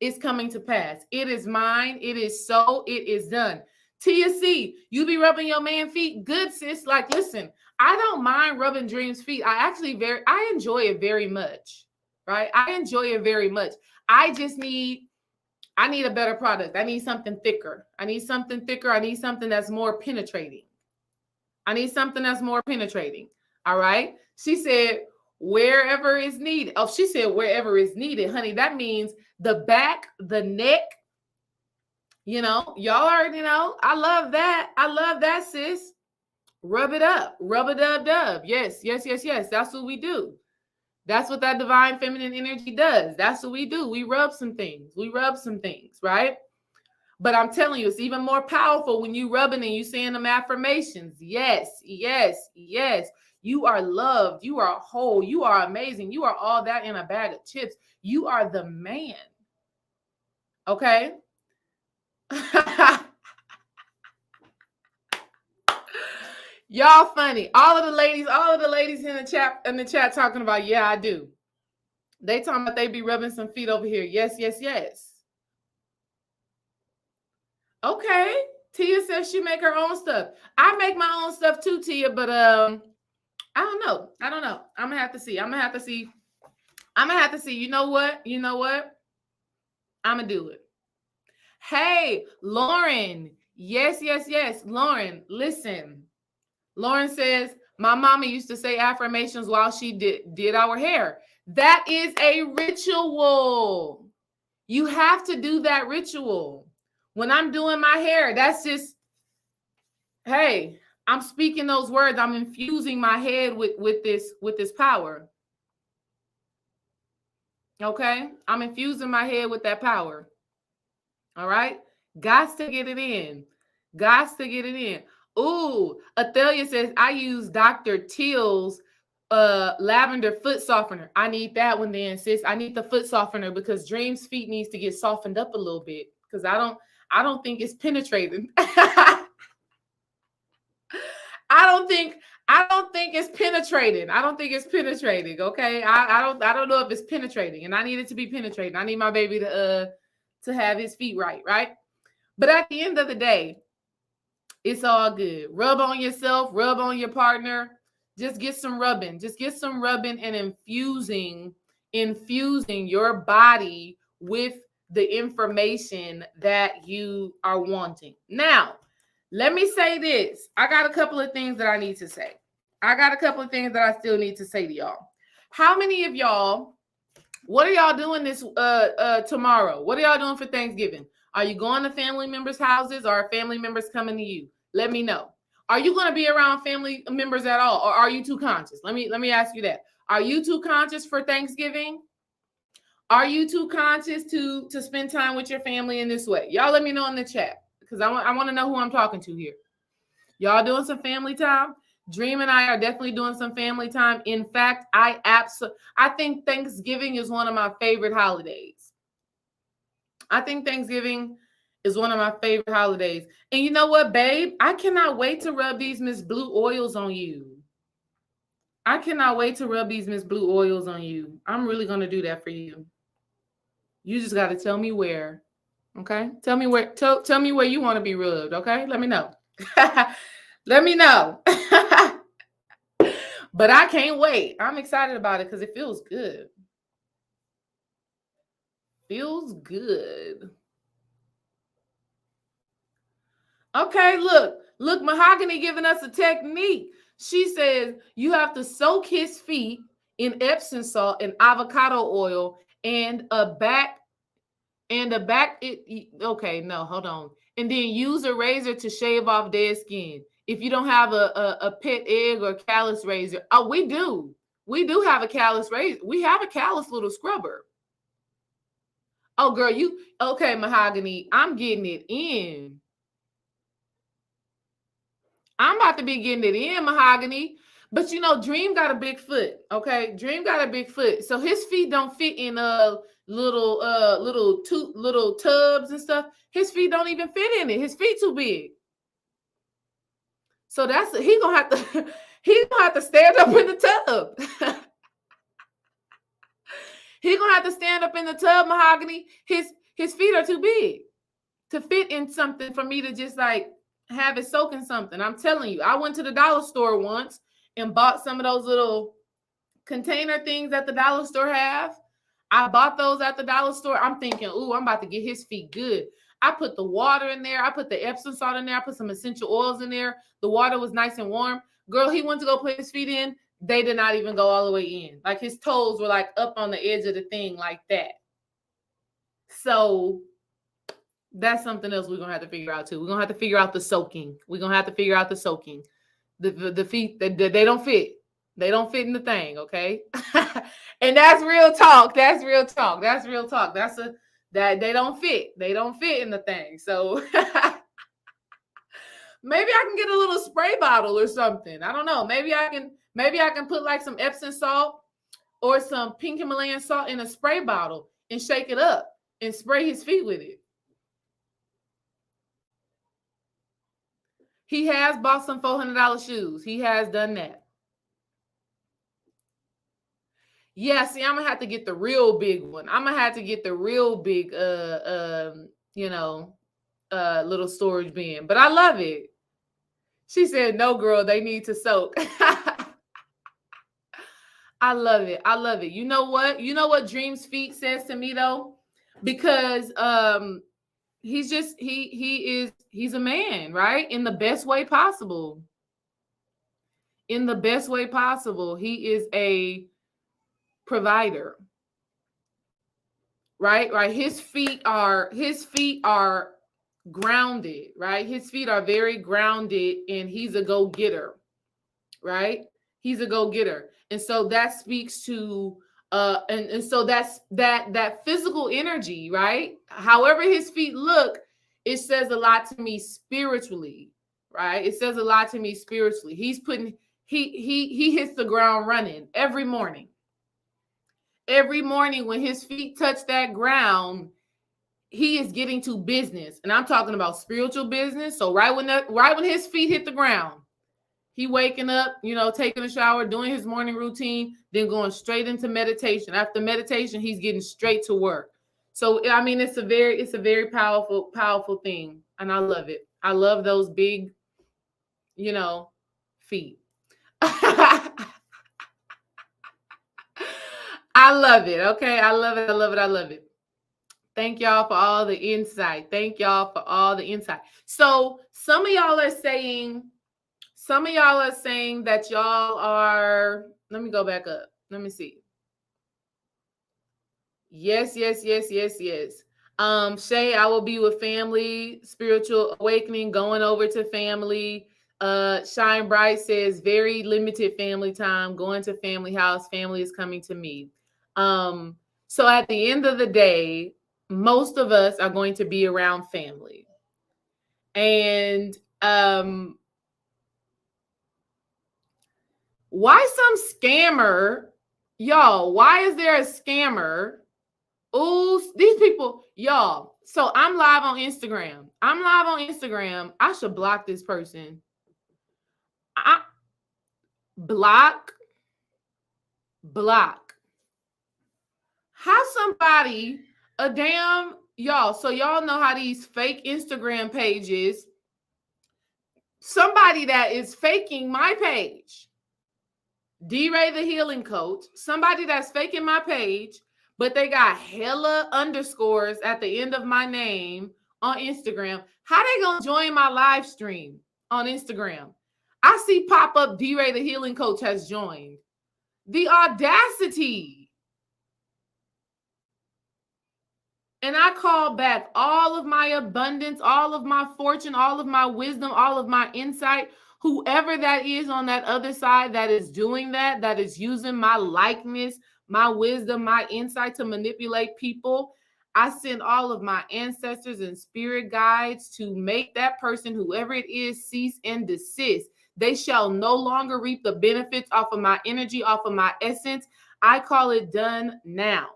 it's coming to pass. It is mine. It is so. It is done. Tia C, you be rubbing your man feet. Good, sis. Like, listen, I don't mind rubbing Dream's feet. I enjoy it very much. Right? I enjoy it very much. I need a better product. I need something thicker. I need something that's more penetrating. All right. She said, wherever is needed. Oh, she said, wherever is needed, honey. That means the back, the neck. Y'all already know. I love that, sis. Rub it up. Rub a dub dub. Yes. That's what we do. That's what that divine feminine energy does. That's what we do. We rub some things, right? But I'm telling you, it's even more powerful when you rubbing and you saying them affirmations. Yes. You are loved. You are whole. You are amazing. You are all that in a bag of chips. You are the man. Okay? Y'all funny. All of the ladies in the chat talking about, yeah, I do. They talking about they be rubbing some feet over here. Yes. Okay. Tia says she make her own stuff. I make my own stuff too, Tia, but I don't know. I'm gonna have to see. You know what? I'm gonna do it. Hey, Lauren. Yes. Lauren, listen. Lauren says, my mama used to say affirmations while she did our hair. That is a ritual. You have to do that ritual. When I'm doing my hair, that's just, hey, I'm speaking those words. I'm infusing my head with this power. Okay? I'm infusing my head with that power. All right? Gots to get it in. Ooh, Athelia says, I use Dr. Teal's lavender foot softener. I need that one then, sis. I need the foot softener because Dream's feet needs to get softened up a little bit because I don't think it's penetrating. I don't think it's penetrating. Okay. I don't know if it's penetrating, and I need it to be penetrating. I need my baby to have his feet right. But at the end of the day, it's all good. Rub on yourself, rub on your partner. Just get some rubbing. And infusing your body with the information that you are wanting. Now, let me say this. I got a couple of things that I need to say. I still need to say to y'all. How many of y'all, what are y'all doing this tomorrow? What are y'all doing for Thanksgiving? Are you going to family members' houses, or are family members coming to you? Let me know. Are you going to be around family members at all, or are you too conscious? Let me ask you that. Are you too conscious for Thanksgiving? Are you too conscious to spend time with your family in this way? Y'all let me know in the chat because I want to know who I'm talking to here. Y'all doing some family time? Dream and I are definitely doing some family time. In fact, I think Thanksgiving is one of my favorite holidays. And you know what, babe? I cannot wait to rub these Miss Blue oils on you. I'm really going to do that for you. You just got to tell me where. Okay? Tell me where you want to be rubbed, okay? Let me know. Let me know. But I can't wait. I'm excited about it because it feels good. Okay, look, Mahogany giving us a technique. She says you have to soak his feet in Epsom salt and avocado oil and okay, no, hold on. And then use a razor to shave off dead skin. If you don't have a pet egg or callus razor. Oh, we do. We do have a callus razor. We have a callus little scrubber. Oh, girl, okay, Mahogany. I'm getting it in. I'm about to be getting it in, Mahogany. But Dream got a big foot. Okay, Dream got a big foot, so his feet don't fit in little tubs and stuff. His feet don't even fit in it. His feet too big. So he gonna have to he's gonna have to stand up in the tub. He gonna have to stand up in the tub, Mahogany. His feet are too big to fit in something for me to just like have it soak in something. I'm telling you, I went to the dollar store once and bought some of those little container things that the dollar store have. I bought those at the dollar store. I'm thinking, ooh, I'm about to get his feet good. I put the water in there. I put the Epsom salt in there. I put some essential oils in there. The water was nice and warm. Girl, he went to go put his feet in. They did not even go all the way in. Like his toes were like up on the edge of the thing like that. So that's something else we're going to have to figure out too. We're going to have to figure out the soaking. We're going to have to figure out the soaking. The feet, they don't fit. They don't fit in the thing, okay? And that's real talk. That's real talk. That's real talk. That they don't fit. They don't fit in the thing. So maybe I can get a little spray bottle or something. I don't know. Maybe I can put like some Epsom salt or some pink Himalayan salt in a spray bottle and shake it up and spray his feet with it. He has bought some $400 shoes. He has done that. Yeah, see, I'm gonna have to get the real big one. I'm gonna have to get the real big little storage bin. But I love it. She said, no, girl, they need to soak. I love it. I love it. You know what? You know what Dream's feet says to me though? Because he's a man, right? In the best way possible. In the best way possible. He is a provider. Right? His feet are grounded, right? His feet are very grounded and he's a go-getter, right? He's a go-getter. And so that speaks to and so that's that physical energy, right? However his feet look, it says a lot to me spiritually, right? It says a lot to me spiritually. He hits the ground running every morning. Every morning when his feet touch that ground, he is getting to business. And I'm talking about spiritual business. So right when his feet hit the ground, he waking up, taking a shower, doing his morning routine, then going straight into meditation. After meditation, he's getting straight to work. So, I mean, it's a very powerful, powerful thing. And I love it. I love those big, feet. I love it. Okay. I love it. I love it. I love it. Thank y'all for all the insight. Thank y'all for all the insight. So some of y'all are saying that y'all are, let me go back up. Let me see. Yes. Shay, I will be with family, spiritual awakening, going over to family. Shine Bright says very limited family time, going to family house. Family is coming to me. So at the end of the day, most of us are going to be around family. And why some scammer, y'all? Why is there a scammer? Oh, these people, y'all. So I'm live on Instagram. I should block this person. Block. How somebody, y'all, so y'all know how these fake Instagram pages, somebody that is faking my page, D-Ray the Healing Coach, somebody that's faking my page, but they got hella underscores at the end of my name on Instagram. How they gonna join my live stream on Instagram? I see pop up D-Ray the Healing Coach has joined. The audacity. And I call back all of my abundance, all of my fortune, all of my wisdom, all of my insight. Whoever that is on that other side that is doing that is using my likeness, my wisdom, my insight to manipulate people. I send all of my ancestors and spirit guides to make that person, whoever it is, cease and desist. They shall no longer reap the benefits off of my energy, off of my essence. I call it done now.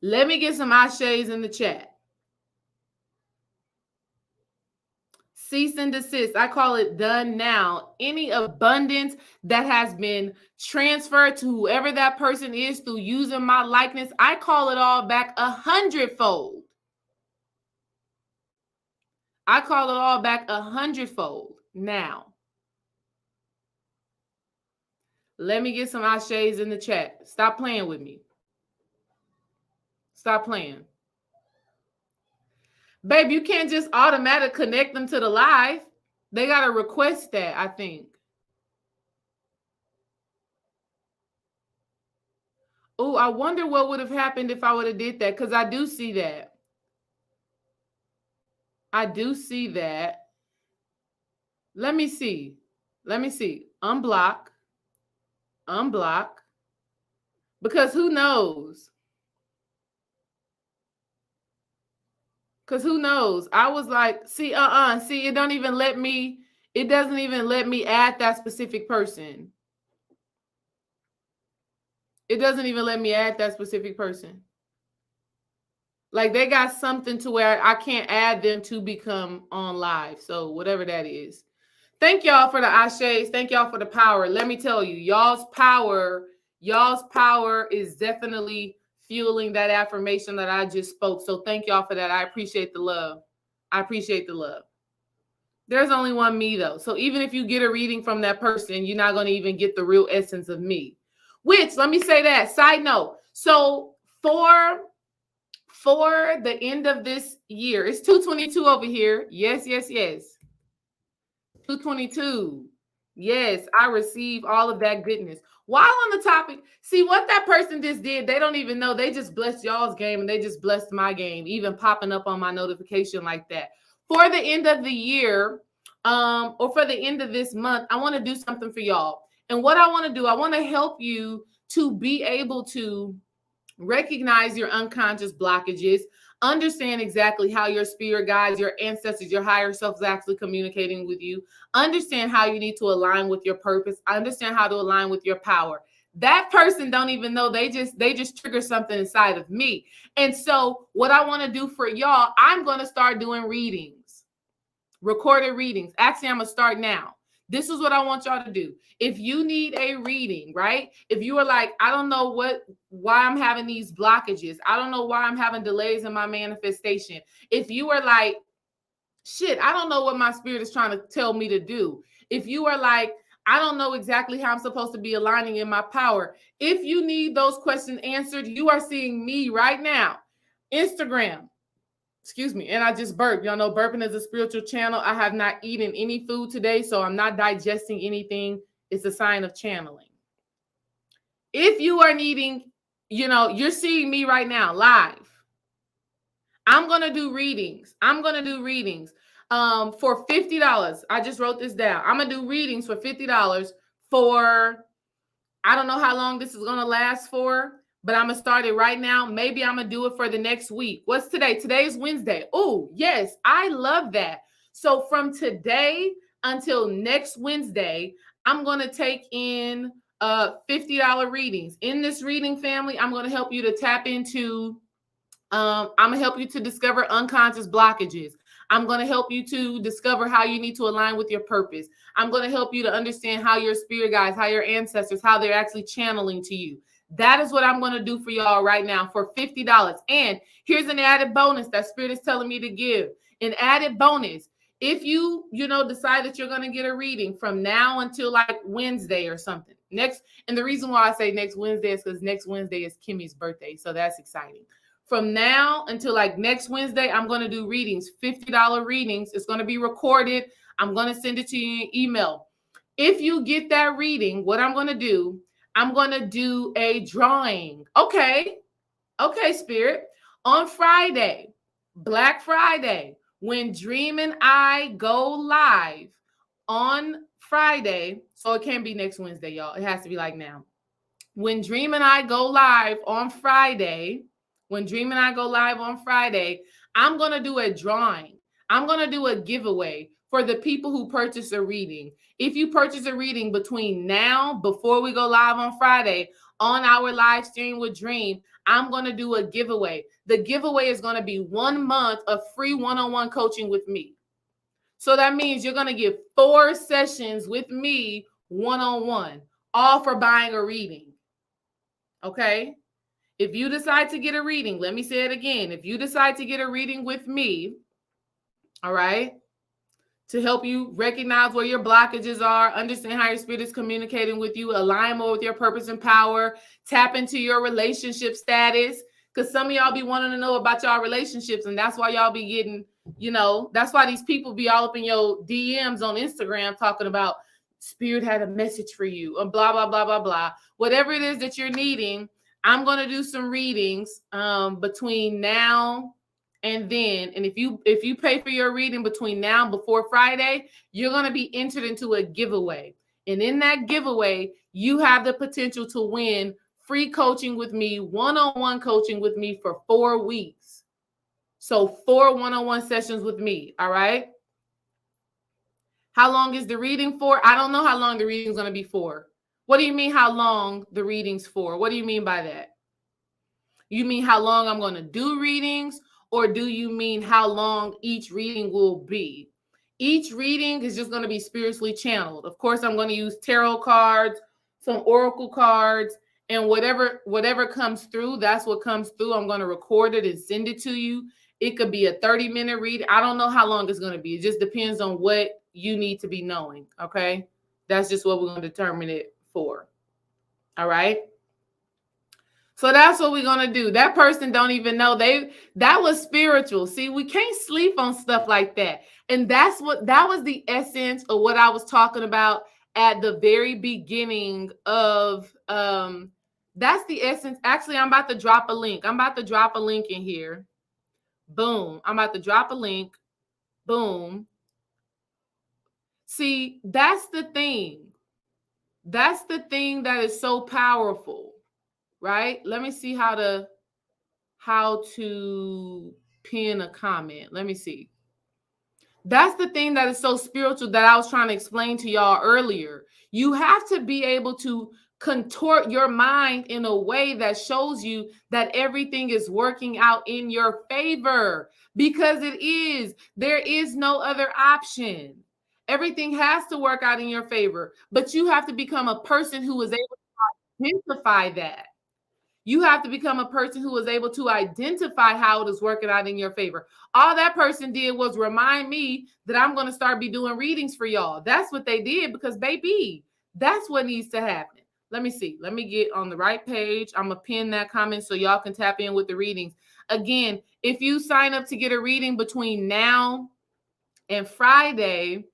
Let me get some ashes in the chat. Cease and desist. I call it done now. Any abundance that has been transferred to whoever that person is through using my likeness, I call it all back 100-fold. I call it all back 100-fold now. Let me get some ashes in the chat. Stop playing with me. Stop playing. Babe, you can't just automatically connect them to the live. They got to request that, I think. Oh, I wonder what would have happened if I would have did that, because I do see that. I do see that. Let me see. Let me see. Unblock. Unblock. Because who knows? Because who knows? I was like, see, see, it doesn't even let me add that specific person. It doesn't even let me add that specific person. Like they got something to where I can't add them to become on live. So whatever that is. Thank y'all for the ashes. Thank y'all for the power. Let me tell you, y'all's power is definitely fueling that affirmation that I just spoke. So thank y'all for that. I appreciate the love. I appreciate the love. There's only one me though. So even if you get a reading from that person, you're not going to even get the real essence of me. Which, let me say that, side note. So for the end of this year, it's 222 over here. Yes, yes, yes. 222. Yes, I receive all of that goodness. While on the topic, see what that person just did, they don't even know. They just blessed y'all's game and they just blessed my game, even popping up on my notification like that. For the end of the year, or for the end of this month, I want to do something for y'all. And what I want to do, I want to help you to be able to recognize your unconscious blockages, understand exactly how your spirit guides, your ancestors, your higher self is actually communicating with you, understand how you need to align with your purpose, understand how to align with your power. That person don't even know, they just trigger something inside of me. And so what I want to do for y'all, I'm going to start doing readings, recorded readings. Actually, I'm going to start now. This is what I want y'all to do. If you need a reading, right? If you are like, I don't know why I'm having these blockages. I don't know why I'm having delays in my manifestation. If you are like, shit, I don't know what my spirit is trying to tell me to do. If you are like, I don't know exactly how I'm supposed to be aligning in my power. If you need those questions answered, you are seeing me right now. Instagram. Excuse me. And I just burped. Y'all know burping is a spiritual channel. I have not eaten any food today, so I'm not digesting anything. It's a sign of channeling. If you are needing, you're seeing me right now live. I'm going to do readings. For $50. I just wrote this down. I'm going to do readings for $50 for, I don't know how long this is going to last for, but I'm going to start it right now. Maybe I'm going to do it for the next week. What's today? Today is Wednesday. Oh, yes. I love that. So from today until next Wednesday, I'm going to take in $50 readings. In this reading family, I'm going to help you to tap into, I'm going to help you to discover unconscious blockages. I'm going to help you to discover how you need to align with your purpose. I'm going to help you to understand how your spirit guides, how your ancestors, how they're actually channeling to you. That is what I'm going to do for y'all right now for $50. And here's an added bonus that Spirit is telling me to give. An added bonus. If you decide that you're going to get a reading from now until like Wednesday or something. And the reason why I say next Wednesday is because next Wednesday is Kimmy's birthday. So that's exciting. From now until like next Wednesday, I'm going to do readings, $50 readings. It's going to be recorded. I'm going to send it to you in email. If you get that reading, what I'm going to do, I'm going to do a drawing. Okay, Spirit. On Friday, Black Friday, when Dream and I go live on Friday, so it can't be next Wednesday, y'all. It has to be like now. When Dream and I go live on Friday, when Dream and I go live on Friday, I'm going to do a drawing. I'm going to do a giveaway for the people who purchase a reading. If you purchase a reading between now, before we go live on Friday, on our live stream with Dream, I'm going to do a giveaway. The giveaway is going to be 1 month of free one-on-one coaching with me. So that means you're going to get 4 sessions with me one-on-one, all for buying a reading. Okay? If you decide to get a reading, let me say it again. If you decide to get a reading with me, all right, to help you recognize where your blockages are, understand how your spirit is communicating with you, align more with your purpose and power, tap into your relationship status. Because some of y'all be wanting to know about y'all relationships, and that's why y'all be getting, that's why these people be all up in your DMs on Instagram talking about spirit had a message for you, and blah, blah, blah, blah, blah. Whatever it is that you're needing, I'm going to do some readings between now and then. And if you pay for your reading between now and before Friday, you're going to be entered into a giveaway. And in that giveaway, you have the potential to win free coaching with me, one-on-one coaching with me for 4 weeks. So 4 one-on-one sessions with me. All right. How long is the reading for? I don't know how long the reading is going to be for. What do you mean how long the reading's for? What do you mean by that? You mean how long I'm going to do readings, or do you mean how long each reading will be? Each reading is just going to be spiritually channeled. Of course, I'm going to use tarot cards, some oracle cards, and whatever comes through, that's what comes through. I'm going to record it and send it to you. It could be a 30-minute read. I don't know how long it's going to be. It just depends on what you need to be knowing, okay? That's just what we're going to determine it for. All right? So that's what we're going to do. That person don't even know that was spiritual. See, we can't sleep on stuff like that. And that was the essence of what I was talking about at the very beginning of, that's the essence. Actually, I'm about to drop a link. I'm about to drop a link in here. Boom. I'm about to drop a link. Boom. See, that's the thing. That's the thing that is so powerful, right? Let me see how to pin a comment. Let me see. That's the thing that is so spiritual that I was trying to explain to y'all earlier. You have to be able to contort your mind in a way that shows you that everything is working out in your favor, because it is. There is no other option. Everything has to work out in your favor, but you have to become a person who is able to identify that. You have to become a person who is able to identify how it is working out in your favor. All that person did was remind me that I'm going to start be doing readings for y'all. That's what they did, because baby, that's what needs to happen. Let me see. Let me get on the right page. I'm going to pin that comment so y'all can tap in with the readings. Again, if you sign up to get a reading between now and Friday,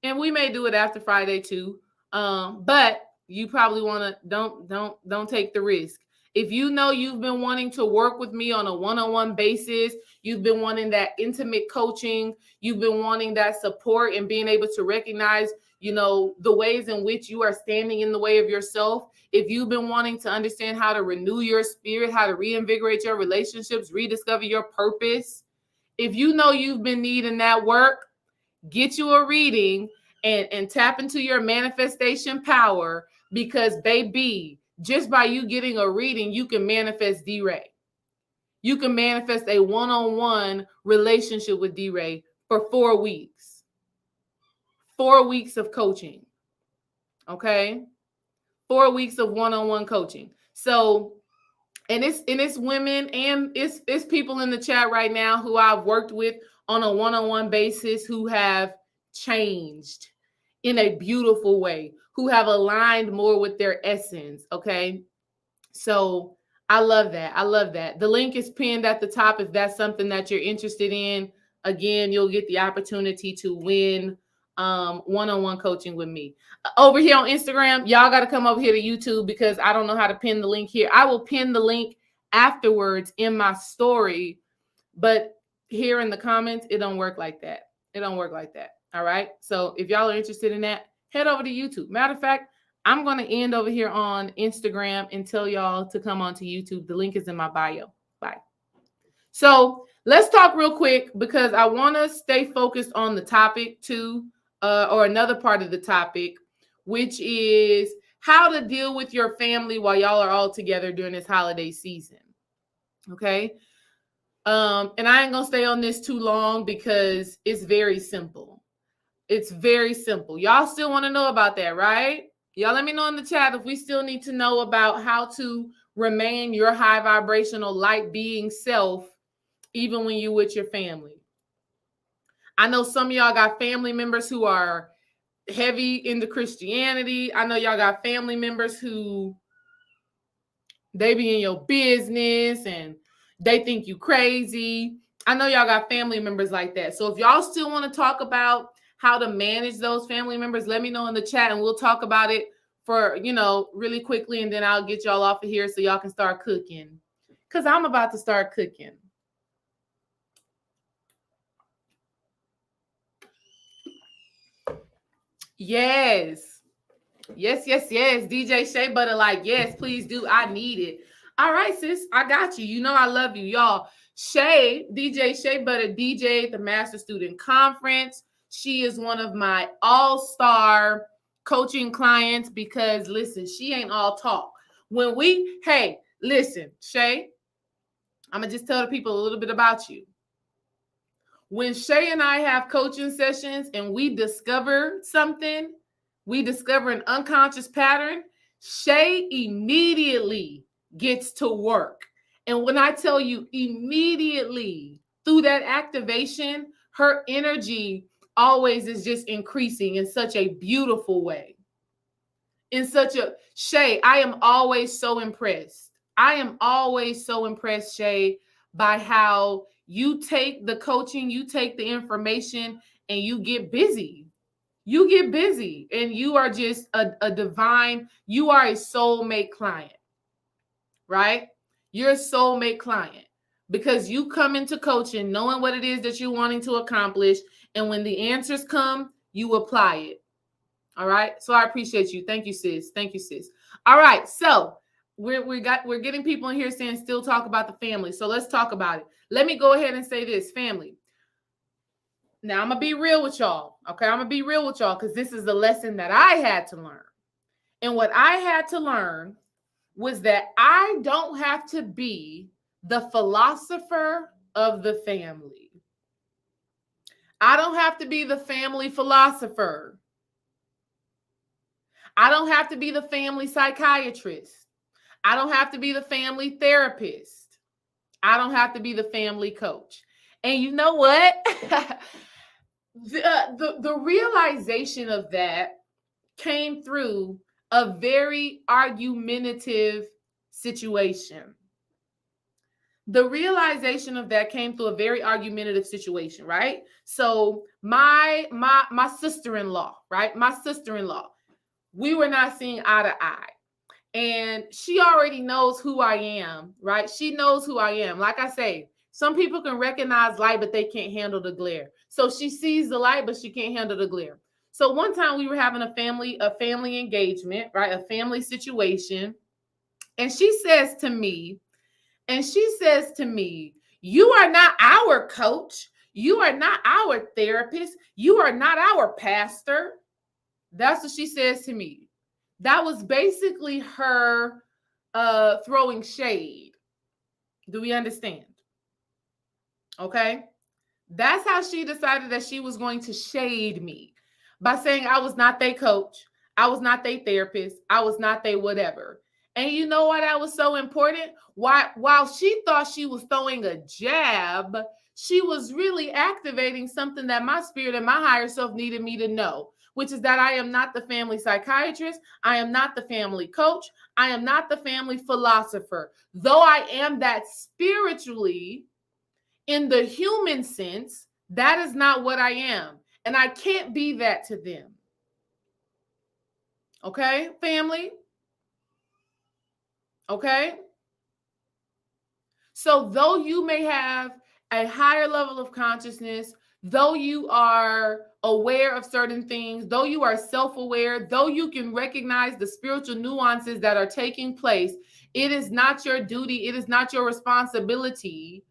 and we may do it after Friday too, but you probably want to don't take the risk. If you know you've been wanting to work with me on a one-on-one basis, you've been wanting that intimate coaching, you've been wanting that support and being able to recognize, the ways in which you are standing in the way of yourself. If you've been wanting to understand how to renew your spirit, how to reinvigorate your relationships, rediscover your purpose, if you know you've been needing that work, get you a reading and tap into your manifestation power, because baby, just by you getting a reading, you can manifest D-Ray. You can manifest a one-on-one relationship with D-Ray for 4 weeks. 4 weeks of coaching. Okay? 4 weeks of one-on-one coaching. So, and it's women, and it's people in the chat right now who I've worked with on a one-on-one basis who have changed in a beautiful way, who have aligned more with their essence. Okay. So I love that. I love that. The link is pinned at the top. If that's something that you're interested in, again, you'll get the opportunity to win one-on-one coaching with me. Over here on Instagram, y'all got to come over here to YouTube, because I don't know how to pin the link here. I will pin the link afterwards in my story, but here in the comments, it don't work like that. It don't work like that. All right. So if y'all are interested in that, head over to YouTube. Matter of fact, I'm going to end over here on Instagram and tell y'all to come onto YouTube. The link is in my bio. Bye. So let's talk real quick because I want to stay focused on the topic too, or another part of the topic, which is how to deal with your family while y'all are all together during this holiday season. Okay. And I ain't gonna stay on this too long because it's very simple. It's very simple. Y'all still want to know about that, right? Y'all let me know in the chat if we still need to know about how to remain your high vibrational light being self even when you're with your family. I know some of y'all got family members who are heavy into Christianity. I know y'all got family members who they be in your business and they think you crazy. I know y'all got family members like that. So if y'all still want to talk about how to manage those family members, let me know in the chat and we'll talk about it for, really quickly. And then I'll get y'all off of here so y'all can start cooking. Because I'm about to start cooking. Yes. Yes. DJ Shea Butter, like, yes, please do. I need it. All right, sis. I got you. You know I love you, y'all. Shay, DJ Shea Butter, DJ at the Master Student Conference. She is one of my all-star coaching clients because, listen, she ain't all talk. Listen, Shay, I'm going to just tell the people a little bit about you. When Shay and I have coaching sessions and we discover something, we discover an unconscious pattern, Shay immediately gets to work. And when I tell you immediately through that activation, her energy always is just increasing in such a beautiful way. Shay, I am always so impressed. I am always so impressed, Shay, by how you take the coaching, you take the information, and you get busy. You get busy, and you are just a divine, you are a soulmate client, right? You're a soulmate client because you come into coaching knowing what it is that you're wanting to accomplish, and when the answers come, you apply it. All right. So I appreciate you. Thank you, sis. Thank you, sis. All right. So we're getting people in here saying still talk about the family. So let's talk about it. Let me go ahead and say this, family. Now I'm gonna be real with y'all. Okay. I'm gonna be real with y'all because this is a lesson that I had to learn. And what I had to learn was that I don't have to be the philosopher of the family. I don't have to be the family philosopher. I don't have to be the family psychiatrist. I don't have to be the family therapist. I don't have to be the family coach. And you know what? the realization of that came through a very argumentative situation. The realization of that came through a very argumentative situation, right? So my sister-in-law, right? My sister-in-law, we were not seeing eye to eye. And she already knows who I am, right? She knows who I am. Like I say, some people can recognize light, but they can't handle the glare. So she sees the light, but she can't handle the glare. So one time we were having a family engagement, right? A family situation. And she says to me, you are not our coach. You are not our therapist. You are not our pastor. That's what she says to me. That was basically her throwing shade. Do we understand? Okay. That's how she decided that she was going to shade me by saying I was not their coach. I was not their therapist. I was not their whatever. And you know why that was so important? While she thought she was throwing a jab, she was really activating something that my spirit and my higher self needed me to know, which is that I am not the family psychiatrist. I am not the family coach. I am not the family philosopher. Though I am that spiritually, in the human sense, that is not what I am. And I can't be that to them. Okay, family? Okay? So though you may have a higher level of consciousness, though you are aware of certain things, though you are self-aware, though you can recognize the spiritual nuances that are taking place, it is not your duty, it is not your responsibility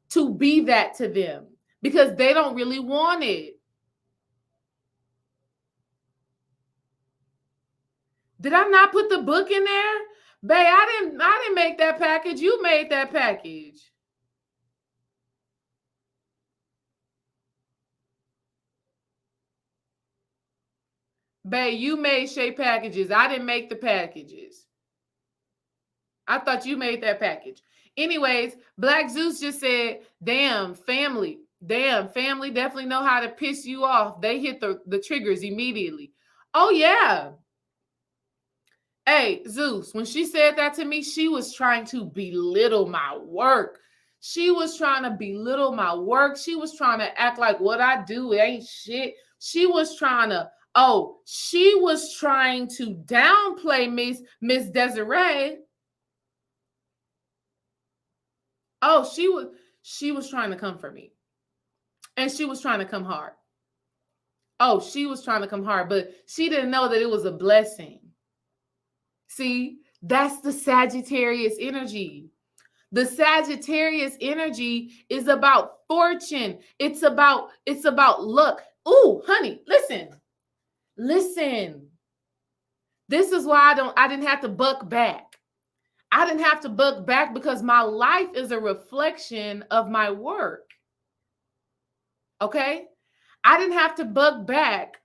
to be that to them because they don't really want it. Did I not put the book in there? Babe, I didn't make that package. You made that package. Babe, you made Shay packages. I didn't make the packages. I thought you made that package. Anyways, Black Zeus just said, damn, family definitely know how to piss you off. They hit the triggers immediately. Oh, yeah. Hey, Zeus, when she said that to me, she was trying to belittle my work. She was trying to belittle my work. She was trying to act like what I do, it ain't shit. She was trying to downplay Miss Desiree. Oh, she was trying to come for me. And she was trying to come hard. Oh, she was trying to come hard, but she didn't know that it was a blessing. See, that's the Sagittarius energy. The Sagittarius energy is about fortune. It's about luck. Ooh, honey, listen. This is why I didn't have to buck back. I didn't have to buck back because my life is a reflection of my work. Okay? I didn't have to buck back.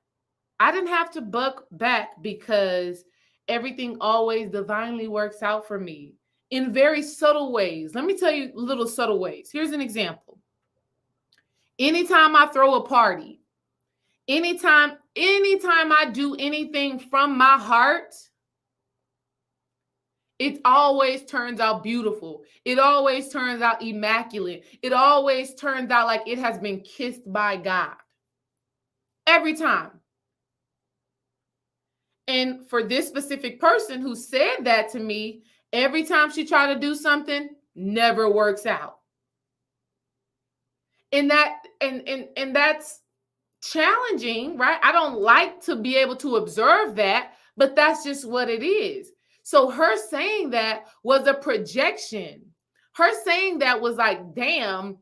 I didn't have to buck back because everything always divinely works out for me in very subtle ways. Let me tell you little subtle ways. Here's an example. Anytime I throw a party, anytime I do anything from my heart, it always turns out beautiful. It always turns out immaculate. It always turns out like it has been kissed by God. Every time. And for this specific person who said that to me, every time she tried to do something, never works out. And that's challenging, right? I don't like to be able to observe that, but that's just what it is. So her saying that was a projection. Her saying that was like, damn,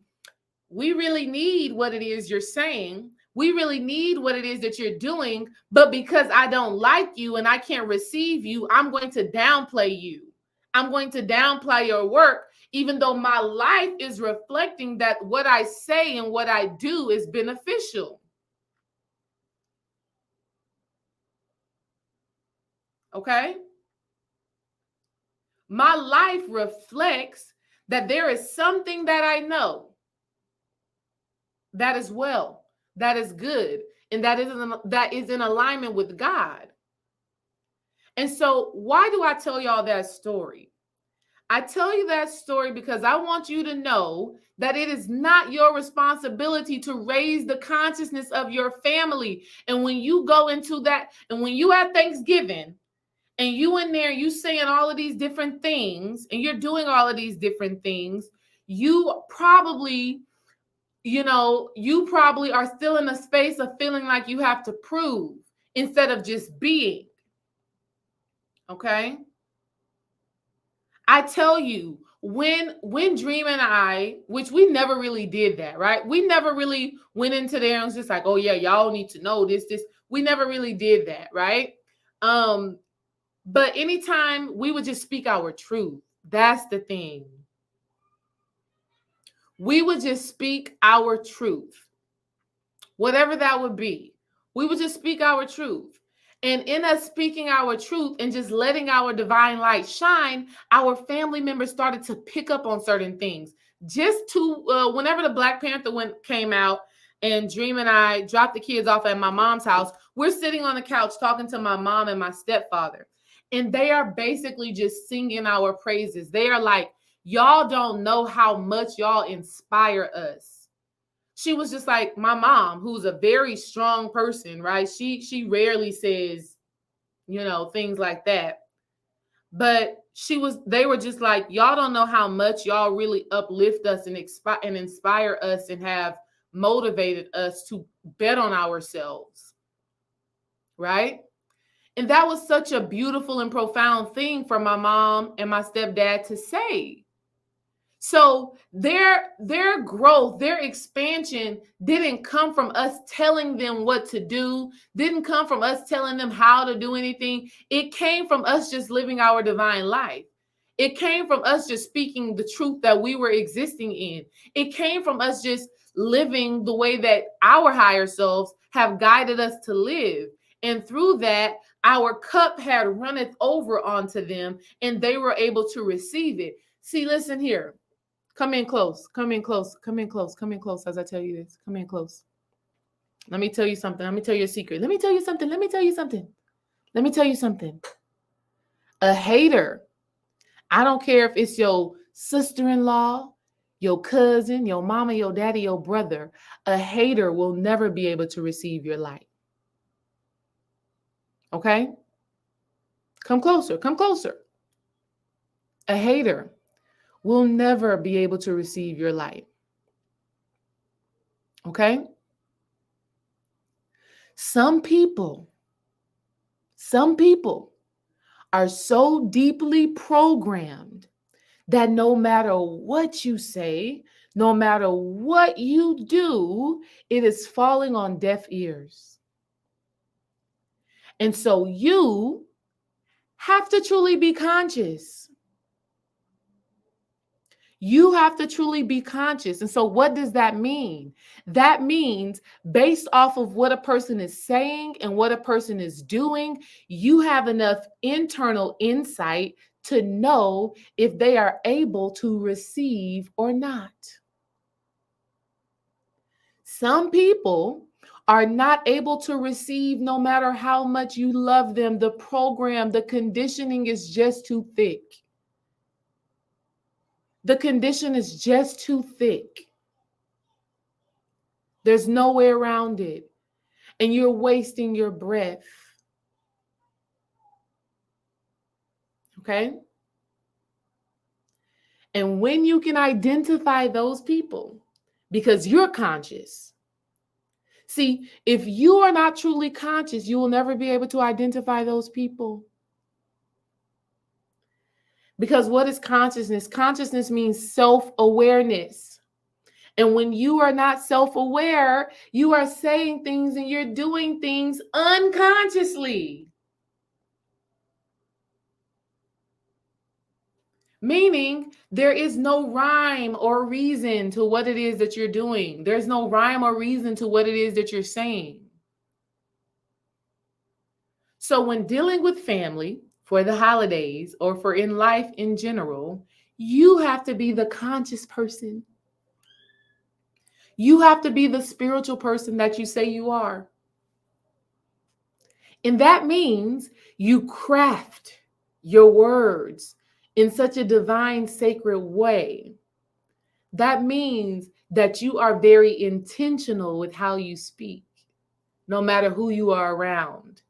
we really need what it is you're saying. We really need what it is that you're doing. But because I don't like you and I can't receive you, I'm going to downplay you. I'm going to downplay your work, even though my life is reflecting that what I say and what I do is beneficial. Okay? My life reflects that there is something that I know that is well, that is good, and that is in alignment with God. And so why do I tell y'all that story? I tell you that story because I want you to know that it is not your responsibility to raise the consciousness of your family. And when you go into that, and when you have Thanksgiving, and you in there, you saying all of these different things, and you're doing all of these different things, you probably are still in a space of feeling like you have to prove instead of just being. Okay? I tell you, when Dream and I, which we never really did that, right? We never really went into there and was just like, oh yeah, y'all need to know this. We never really did that, right? But anytime we would just speak our truth. That's the thing. We would just speak our truth. Whatever that would be. We would just speak our truth. And in us speaking our truth and just letting our divine light shine, our family members started to pick up on certain things. Just to, whenever the Black Panther came out and Dream and I dropped the kids off at my mom's house, we're sitting on the couch talking to my mom and my stepfather. And they are basically just singing our praises. They are like, y'all don't know how much y'all inspire us. She was just like, my mom, who's a very strong person, right? She rarely says, things like that. But they were just like, y'all don't know how much y'all really uplift us and inspire us and have motivated us to bet on ourselves, right? And that was such a beautiful and profound thing for my mom and my stepdad to say. So their growth, their expansion didn't come from us telling them what to do, didn't come from us telling them how to do anything. It came from us just living our divine life. It came from us just speaking the truth that we were existing in. It came from us just living the way that our higher selves have guided us to live. And through that, our cup had runneth over onto them and they were able to receive it. See, listen here. Come in close. Come in close. Come in close. Come in close as I tell you this. Come in close. Let me tell you something. Let me tell you a secret. Let me tell you something. Let me tell you something. Let me tell you something. A hater, I don't care if it's your sister-in-law, your cousin, your mama, your daddy, your brother, a hater will never be able to receive your light. Okay? Come closer. Come closer. A hater will never be able to receive your light. Okay? Some people are so deeply programmed that no matter what you say, no matter what you do, it is falling on deaf ears. And so you have to truly be conscious. You have to truly be conscious. And so what does that mean? That means based off of what a person is saying and what a person is doing, you have enough internal insight to know if they are able to receive or not. Some people are not able to receive no matter how much you love them. The program, the conditioning is just too thick. The condition is just too thick. There's no way around it. And you're wasting your breath. Okay? And when you can identify those people, because you're conscious. See, if you are not truly conscious, you will never be able to identify those people. Because what is consciousness? Consciousness means self-awareness. And when you are not self-aware, you are saying things and you're doing things unconsciously. Meaning there is no rhyme or reason to what it is that you're doing. There's no rhyme or reason to what it is that you're saying. So when dealing with family for the holidays or for in life in general, you have to be the conscious person. You have to be the spiritual person that you say you are. And that means you craft your words in such a divine, sacred way. That means that you are very intentional with how you speak, no matter who you are around.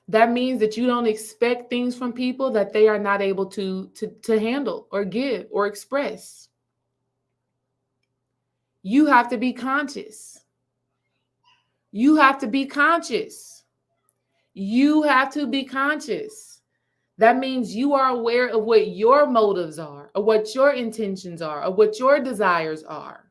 That means that you don't expect things from people that they are not able to handle or give or express. You have to be conscious. You have to be conscious. You have to be conscious. That means you are aware of what your motives are, of what your intentions are, of what your desires are.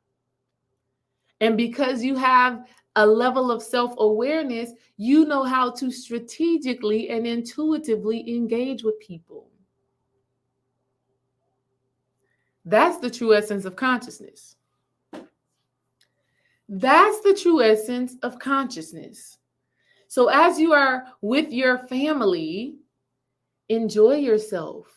And because you have a level of self-awareness, you know how to strategically and intuitively engage with people. That's the true essence of consciousness. That's the true essence of consciousness. So as you are with your family, enjoy yourself.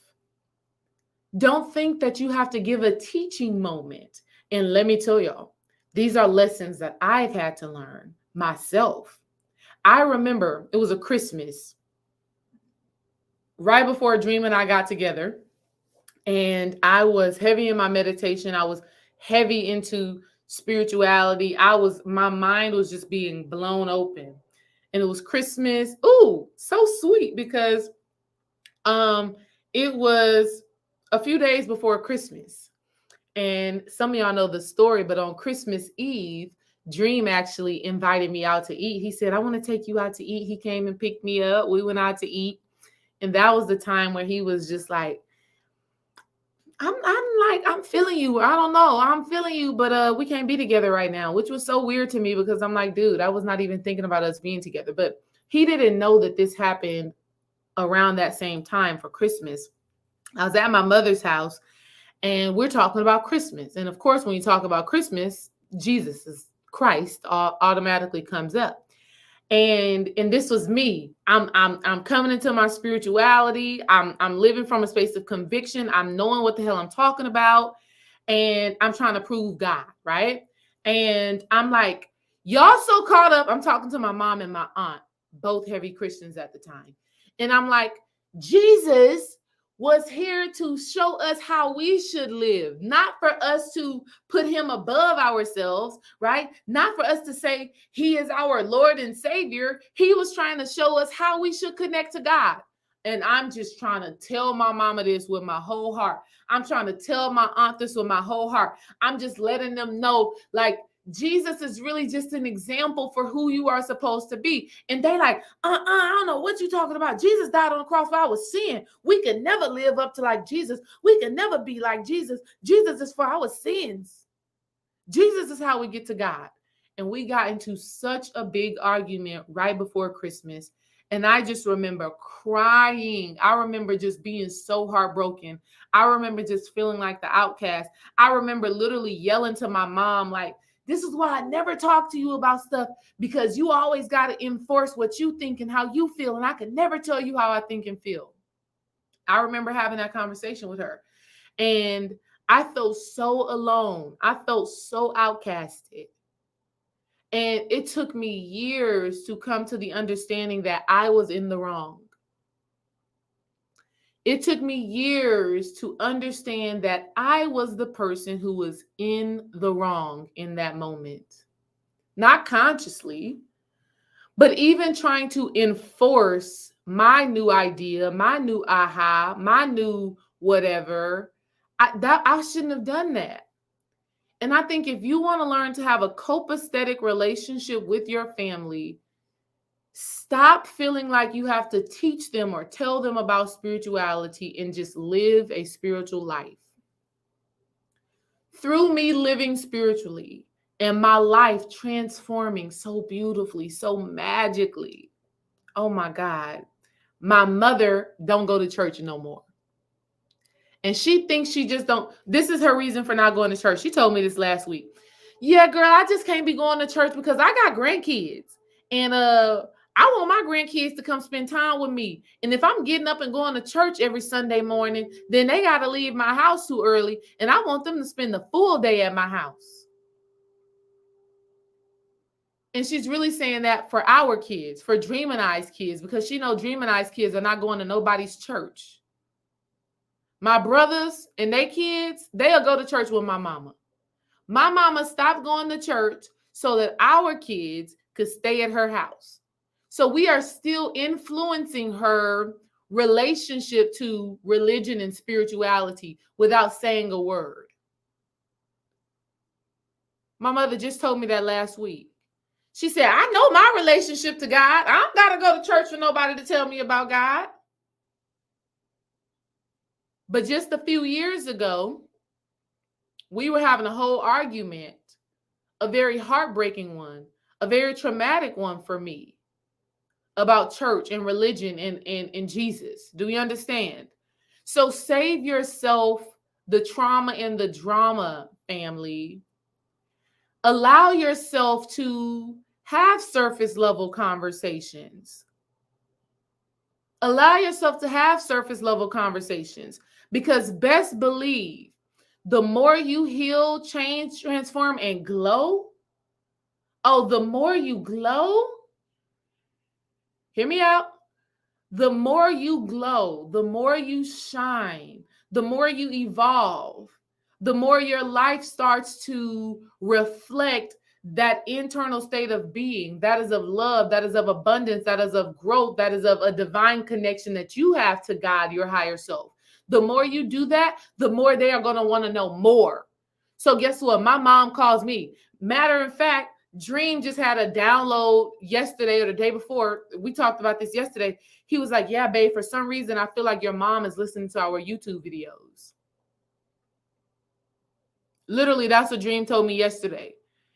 Don't think that you have to give a teaching moment. And let me tell y'all, these are lessons that I've had to learn myself. I remember it was a Christmas right before Dream and I got together. And I was heavy in my meditation. I was heavy into spirituality. My mind was just being blown open. And it was Christmas. Ooh, so sweet because it was a few days before Christmas. And some of y'all know the story, but on Christmas Eve, Dream actually invited me out to eat. He said, I want to take you out to eat. He came and picked me up. We went out to eat. And that was the time where he was just like, I'm feeling you. I don't know. I'm feeling you, but we can't be together right now, which was so weird to me because I'm like, dude, I was not even thinking about us being together. But he didn't know that this happened around that same time for Christmas. I was at my mother's house and we're talking about Christmas. And of course, when you talk about Christmas, Jesus is Christ automatically comes up. And this was me. I'm coming into my spirituality. I'm living from a space of conviction. I'm knowing what the hell I'm talking about, and I'm trying to prove God, right? And I'm like, y'all so caught up. I'm talking to my mom and my aunt, both heavy Christians at the time. And I'm like, Jesus was here to show us how we should live, not for us to put him above ourselves, right? Not for us to say he is our Lord and Savior. He was trying to show us how we should connect to God. And I'm just trying to tell my mama this with my whole heart. I'm trying to tell my aunt this with my whole heart. I'm just letting them know, like, Jesus is really just an example for who you are supposed to be. And they like, I don't know what you're talking about. Jesus died on the cross for our sin. We can never live up to like Jesus. We can never be like Jesus. Jesus is for our sins. Jesus is how we get to God. And we got into such a big argument right before Christmas. And I just remember crying. I remember just being so heartbroken. I remember just feeling like the outcast. I remember literally yelling to my mom, like, this is why I never talk to you about stuff, because you always got to enforce what you think and how you feel. And I can never tell you how I think and feel. I remember having that conversation with her. And I felt so alone. I felt so outcasted. And it took me years to come to the understanding that I was in the wrong. It took me years to understand that I was the person who was in the wrong in that moment. Not consciously, but even trying to enforce my new idea, my new aha, my new whatever, I shouldn't have done that. And I think if you want to learn to have a copacetic relationship with your family, stop feeling like you have to teach them or tell them about spirituality and just live a spiritual life. Through me living spiritually and my life transforming so beautifully, so magically, oh my God, my mother don't go to church no more. And she thinks she just don't. This is her reason for not going to church. She told me this last week. Yeah, girl, I just can't be going to church because I got grandkids. And I want my grandkids to come spend time with me. And if I'm getting up and going to church every Sunday morning, then they got to leave my house too early. And I want them to spend the full day at my house. And she's really saying that for our kids, for Dream and I's kids, because she knows Dream and I's kids are not going to nobody's church. My brothers and their kids, they'll go to church with my mama. My mama stopped going to church so that our kids could stay at her house. So we are still influencing her relationship to religion and spirituality without saying a word. My mother just told me that last week. She said, I know my relationship to God. I don't got to go to church for nobody to tell me about God. But just a few years ago, we were having a whole argument, a very heartbreaking one, a very traumatic one for me, about church and religion and Jesus. Do you understand? So save yourself the trauma and the drama, family. Allow yourself to have surface level conversations. Allow yourself to have surface level conversations, because best believe the more you heal, change, transform, and glow, the more you glow, hear me out, the more you glow, the more you shine, the more you evolve, the more your life starts to reflect that internal state of being, that is of love, that is of abundance, that is of growth, that is of a divine connection that you have to God, your higher self. The more you do that, the more they are going to want to know more. So guess what? My mom calls me. Matter of fact, Dream just had a download yesterday or the day before. We talked about this yesterday. He was like, yeah, babe, for some reason, I feel like your mom is listening to our YouTube videos. Literally, that's what Dream told me yesterday.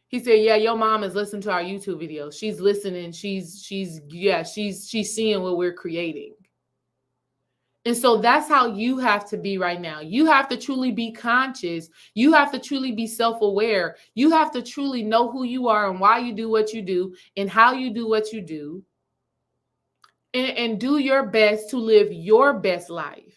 He said, yeah, your mom is listening to our YouTube videos. She's listening. She's seeing what we're creating. And so that's how you have to be right now. You have to truly be conscious. You have to truly be self-aware. You have to truly know who you are and why you do what you do and how you do what you do. And do your best to live your best life.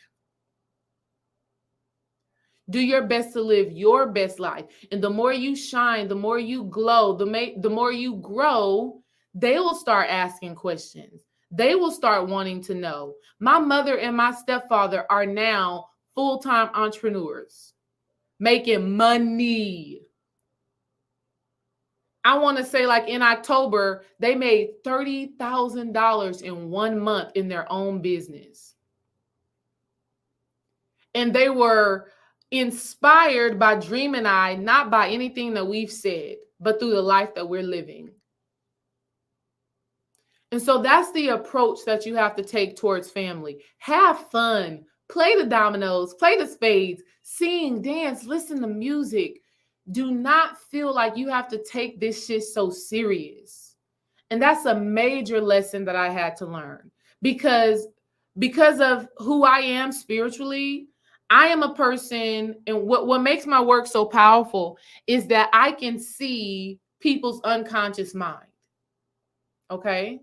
Do your best to live your best life. And the more you shine, the more you glow, the more you grow, they will start asking questions. They will start wanting to know. My mother and my stepfather are now full-time entrepreneurs, making money. I want to say, like, in October, they made $30,000 in 1 month in their own business. And they were inspired by Dream and I, not by anything that we've said, but through the life that we're living. And so that's the approach that you have to take towards family. Have fun, play the dominoes, play the spades, sing, dance, listen to music. Do not feel like you have to take this shit so serious. And that's a major lesson that I had to learn because of who I am spiritually. I am a person, and what makes my work so powerful is that I can see people's unconscious mind. Okay?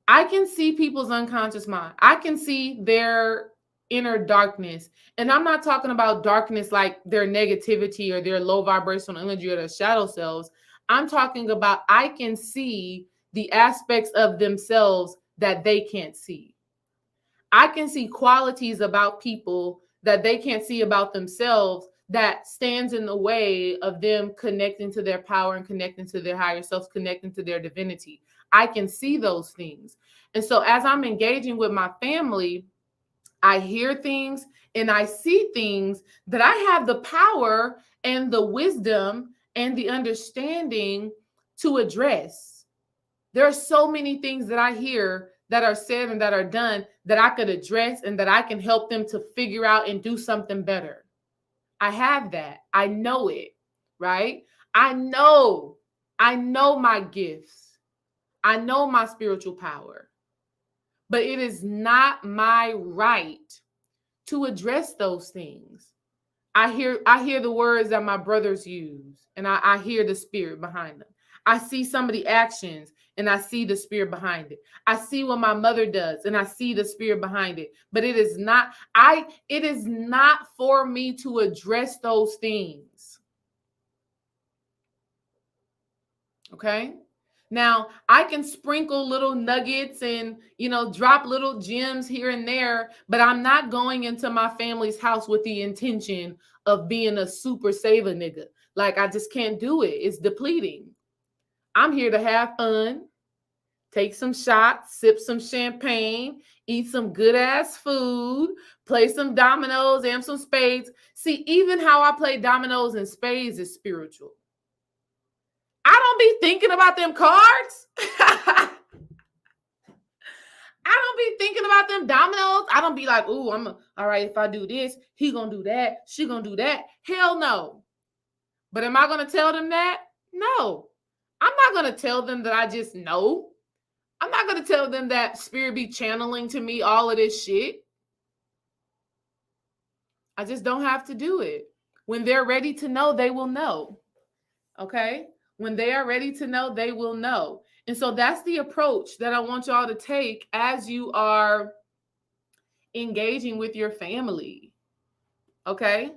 I can see people's unconscious mind. I can see their inner darkness. And I'm not talking about darkness like their negativity or their low vibrational energy or their shadow selves. I'm talking about I can see the aspects of themselves that they can't see. I can see qualities about people that they can't see about themselves that stands in the way of them connecting to their power and connecting to their higher selves, connecting to their divinity. I can see those things. And so as I'm engaging with my family, I hear things and I see things that I have the power and the wisdom and the understanding to address. There are so many things that I hear that are said and that are done that I could address and that I can help them to figure out and do something better. I have that. I know it, right? I know my gifts. I know my spiritual power. But it is not my right to address those things. I hear the words that my brothers use, and I hear the spirit behind them. I see some of the actions and I see the spirit behind it. I see what my mother does and I see the spirit behind it. But it is not for me to address those things. Okay? Now, I can sprinkle little nuggets and, drop little gems here and there, but I'm not going into my family's house with the intention of being a super saver nigga. Like, I just can't do it. It's depleting. I'm here to have fun, take some shots, sip some champagne, eat some good ass food, play some dominoes and some spades. See, even how I play dominoes and spades is spiritual. I don't be thinking about them cards. I don't be thinking about them dominoes. I don't be like, ooh, all right, if I do this, he gonna do that, she gonna do that. Hell no. But am I gonna tell them that? No. I'm not gonna tell them that I just know. I'm not gonna tell them that spirit be channeling to me all of this shit. I just don't have to do it. When they're ready to know, they will know. Okay? When they are ready to know, they will know. And so that's the approach that I want y'all to take as you are engaging with your family. Okay?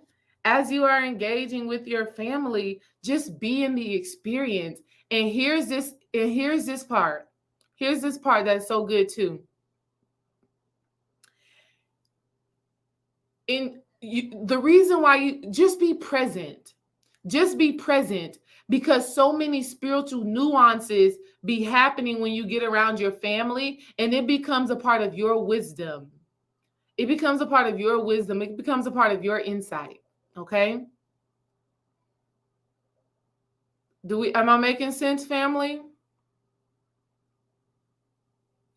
As you are engaging with your family, just be in the experience. And here's this part. Here's this part that's so good too. The reason why you just be present. Just be present, because so many spiritual nuances be happening when you get around your family, and it becomes a part of your wisdom. It becomes a part of your wisdom. It becomes a part of your insight. Okay? Am I making sense, family?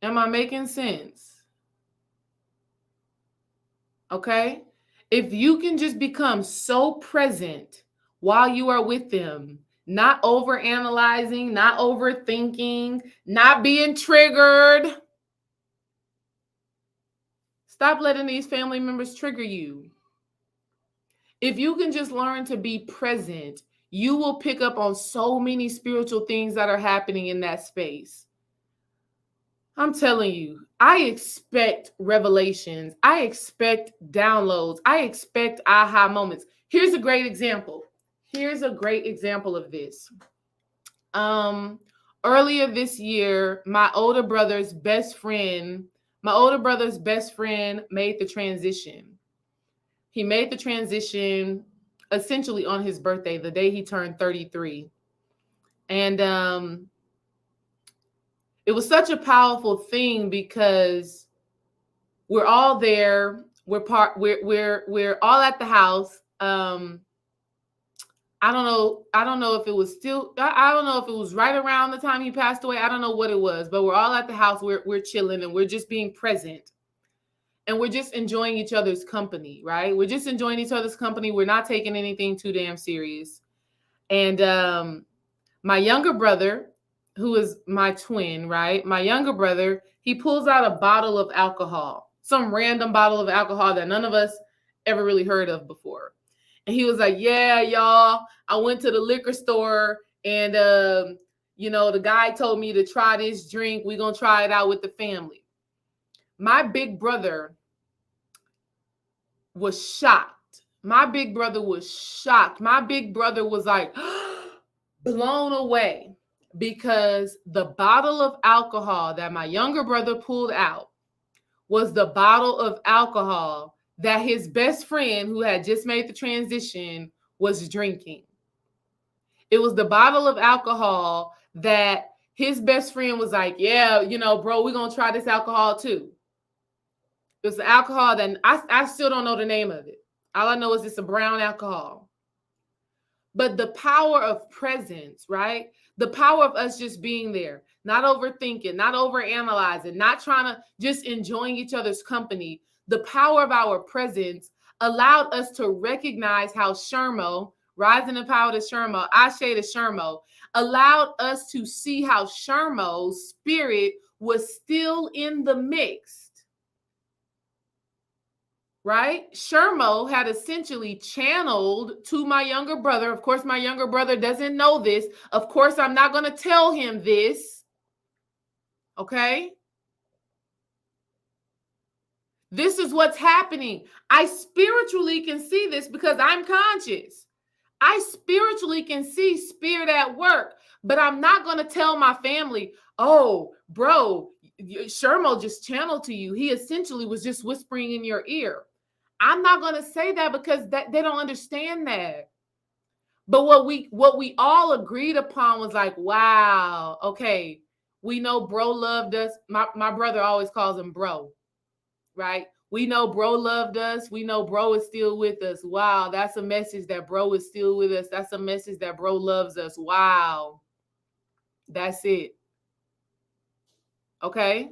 Am I making sense? Okay? If you can just become so present while you are with them, not over analyzing, not overthinking, not being triggered. Stop letting these family members trigger you. If you can just learn to be present, you will pick up on so many spiritual things that are happening in that space. I'm telling you, I expect revelations. I expect downloads. I expect aha moments. Here's a great example. Here's a great example of this. Earlier this year, my older brother's best friend made the transition. He made the transition essentially on his birthday, the day he turned 33. And it was such a powerful thing because we're all there. We're all at the house. I don't know if it was still. I don't know if it was right around the time he passed away. I don't know what it was, but we're all at the house. We're chilling and we're just being present, and we're just enjoying each other's company. Right? We're just enjoying each other's company. We're not taking anything too damn serious. And my younger brother, who is my twin, right? My younger brother, he pulls out a bottle of alcohol, some random bottle of alcohol that none of us ever really heard of before. And he was like, yeah, y'all, I went to the liquor store and, the guy told me to try this drink. We're going to try it out with the family. My big brother was shocked. My big brother was shocked. My big brother was like, blown away, because the bottle of alcohol that my younger brother pulled out was the bottle of alcohol that his best friend, who had just made the transition, was drinking. It was the bottle of alcohol that his best friend was like, yeah, bro, we're going to try this alcohol too. It was the alcohol that I still don't know the name of it. All I know is it's a brown alcohol. But the power of presence, right? The power of us just being there, not overthinking, not overanalyzing, not trying to, just enjoying each other's company. The power of our presence allowed us to recognize how Shermo, rising in power to Shermo, Ashe to Shermo, allowed us to see how Shermo's spirit was still in the mix. Right? Shermo had essentially channeled to my younger brother. Of course, my younger brother doesn't know this. Of course, I'm not going to tell him this. Okay? This is what's happening. I spiritually can see this because I'm conscious. I spiritually can see spirit at work, but I'm not going to tell my family, oh, bro, Shermo just channeled to you. He essentially was just whispering in your ear. I'm not going to say that because they don't understand that. But what we all agreed upon was like, wow, okay, we know bro loved us. My brother always calls him bro, right? We know bro loved us. We know bro is still with us. Wow, that's a message that bro is still with us. That's a message that bro loves us. Wow. That's it. Okay?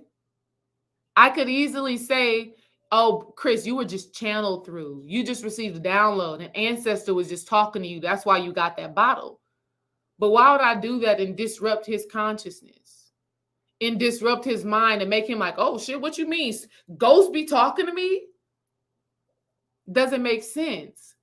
I could easily say, oh, Chris, you were just channeled through. You just received a download. An ancestor was just talking to you. That's why you got that bottle. But why would I do that and disrupt his consciousness and disrupt his mind and make him like, oh, shit, what you mean? Ghosts be talking to me? Doesn't make sense.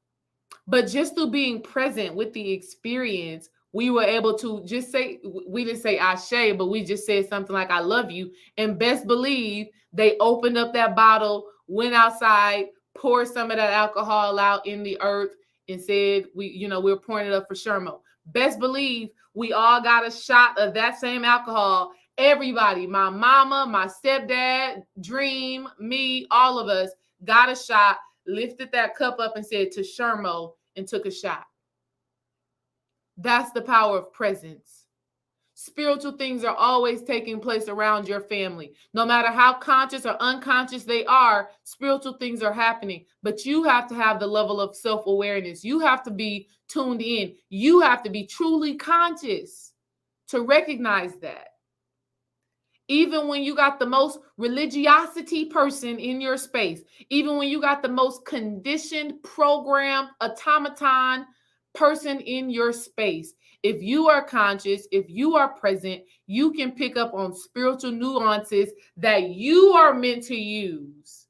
But just through being present with the experience, we were able to just say, we didn't say Ashe, but we just said something like, I love you. And best believe they opened up that bottle, went outside, poured some of that alcohol out in the earth and said, we're pouring it up for Shermo. Best believe we all got a shot of that same alcohol. Everybody, my mama, my stepdad, Dream, me, all of us got a shot, lifted that cup up and said to Shermo and took a shot. That's the power of presence. Spiritual things are always taking place around your family. No matter how conscious or unconscious they are, spiritual things are happening. But you have to have the level of self-awareness. You have to be tuned in. You have to be truly conscious to recognize that. Even when you got the most religiosity person in your space, even when you got the most conditioned, programmed, automaton person in your space, if you are conscious, if you are present, you can pick up on spiritual nuances that you are meant to use.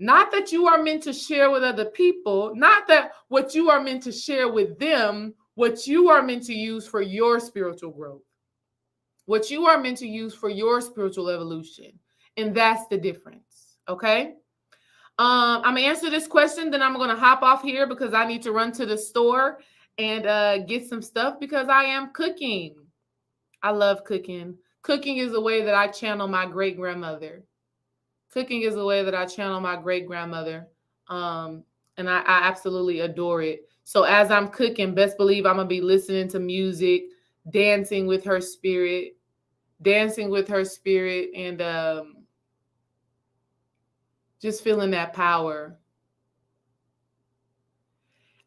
Not that you are meant to share with other people, not that what you are meant to share with them, what you are meant to use for your spiritual growth. What you are meant to use for your spiritual evolution. And that's the difference. Okay. I'm gonna answer this question, then I'm gonna hop off here because I need to run to the store and get some stuff because I am cooking. I love cooking. Cooking is a way that I channel my great grandmother. Cooking is a way that I channel my great grandmother. And I absolutely adore it. So as I'm cooking, best believe I'm gonna be listening to music, dancing with her spirit, and just feeling that power.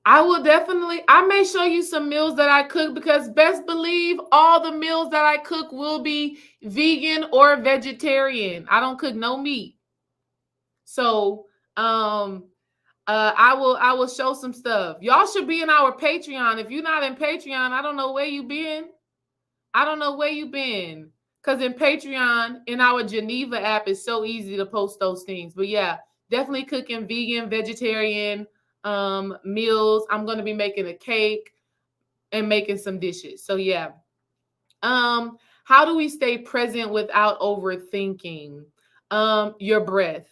I may show you some meals that I cook because best believe all the meals that I cook will be vegan or vegetarian. I don't cook no meat. So, I will show some stuff. Y'all should be in our Patreon. If you're not in Patreon, I don't know where you been. Because in Patreon, in our Geneva app, it's so easy to post those things. But yeah, definitely cooking vegan, vegetarian meals. I'm going to be making a cake and making some dishes. So yeah. How do we stay present without overthinking? Your breath.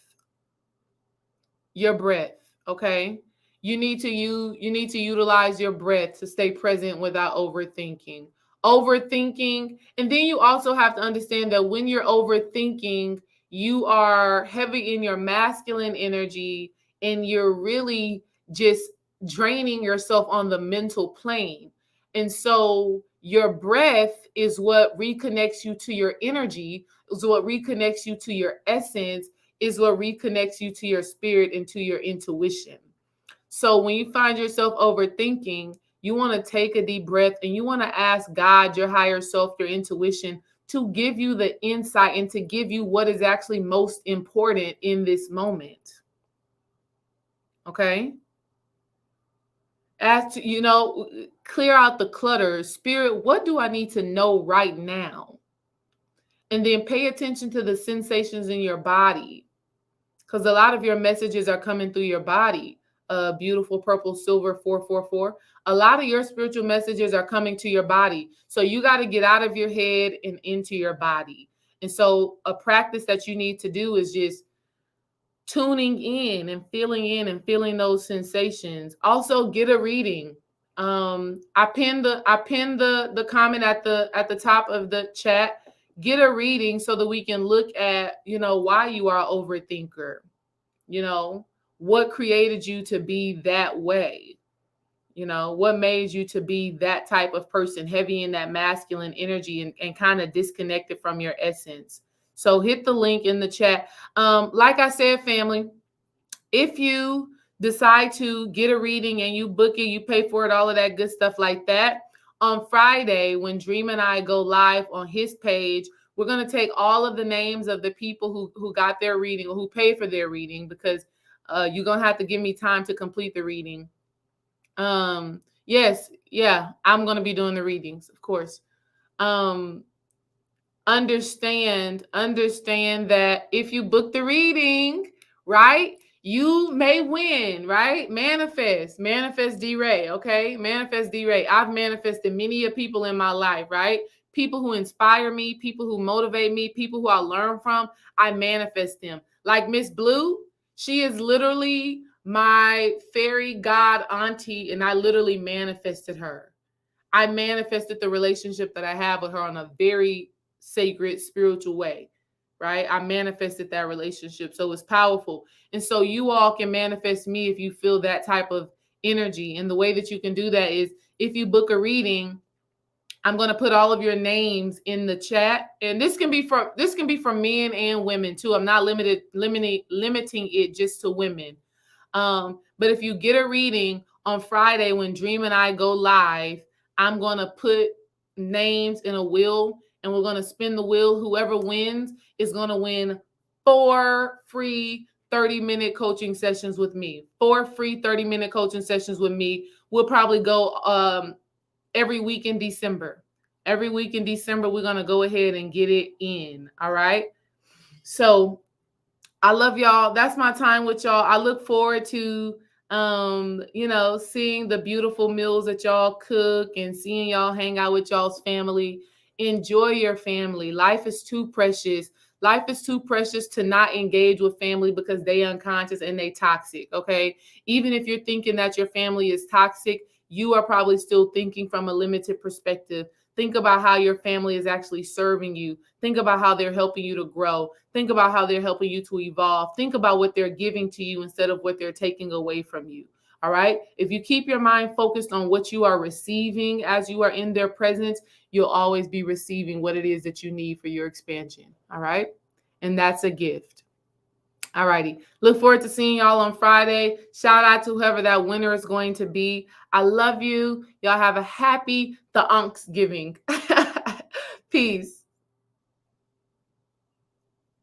Okay? You need to utilize your breath to stay present without overthinking. And then you also have to understand that when you're overthinking, you are heavy in your masculine energy and you're really just draining yourself on the mental plane. And so your breath is what reconnects you to your energy, is what reconnects you to your essence, is what reconnects you to your spirit and to your intuition. So when you find yourself overthinking, you want to take a deep breath and you want to ask God, your higher self, your intuition, to give you the insight and to give you what is actually most important in this moment. Okay? Clear out the clutter. Spirit, what do I need to know right now? And then pay attention to the sensations in your body, because a lot of your messages are coming through your body. Beautiful purple silver 444. A lot of your spiritual messages are coming to your body. So you got to get out of your head and into your body. And so a practice that you need to do is just tuning in and feeling those sensations. Also get a reading. I pinned the comment at the top of the chat. Get a reading so that we can look at, why you are an overthinker. What created you to be that way? What made you to be that type of person, heavy in that masculine energy and kind of disconnected from your essence. So hit the link in the chat. Like I said, family, if you decide to get a reading and you book it, you pay for it, all of that good stuff like that. On Friday, when Dream and I go live on his page, we're going to take all of the names of the people who got their reading or who paid for their reading, because you're going to have to give me time to complete the reading. Yes, yeah, I'm going to be doing the readings, of course. Understand that if you book the reading, right, you may win, right? Manifest D-Ray, okay? Manifest D-Ray. I've manifested many of people in my life, right? People who inspire me, people who motivate me, people who I learn from, I manifest them. Like Miss Blue, she is literally my fairy god auntie, and I literally manifested her. I manifested the relationship that I have with her on a very sacred, spiritual way, right? I manifested that relationship. So it's powerful. And so you all can manifest me if you feel that type of energy. And the way that you can do that is if you book a reading, I'm going to put all of your names in the chat, and this can be for men and women too. I'm not limiting it just to women. But if you get a reading on Friday when Dream and I go live, I'm going to put names in a wheel, and we're going to spin the wheel. Whoever wins is going to win 4 free 30-minute coaching sessions with me. 4 free 30-minute coaching sessions with me. We'll probably go every week in December. Every week in December, we're going to go ahead and get it in. All right. So I love y'all. That's my time with y'all. I look forward to, seeing the beautiful meals that y'all cook and seeing y'all hang out with y'all's family. Enjoy your family. Life is too precious. Life is too precious to not engage with family because they unconscious and they toxic. Okay. Even if you're thinking that your family is toxic, you are probably still thinking from a limited perspective. Think about how your family is actually serving you. Think about how they're helping you to grow. Think about how they're helping you to evolve. Think about what they're giving to you instead of what they're taking away from you. All right. If you keep your mind focused on what you are receiving as you are in their presence, you'll always be receiving what it is that you need for your expansion. All right. And that's a gift. All righty. Look forward to seeing y'all on Friday. Shout out to whoever that winner is going to be. I love you. Y'all have a happy Thanksgiving. Peace.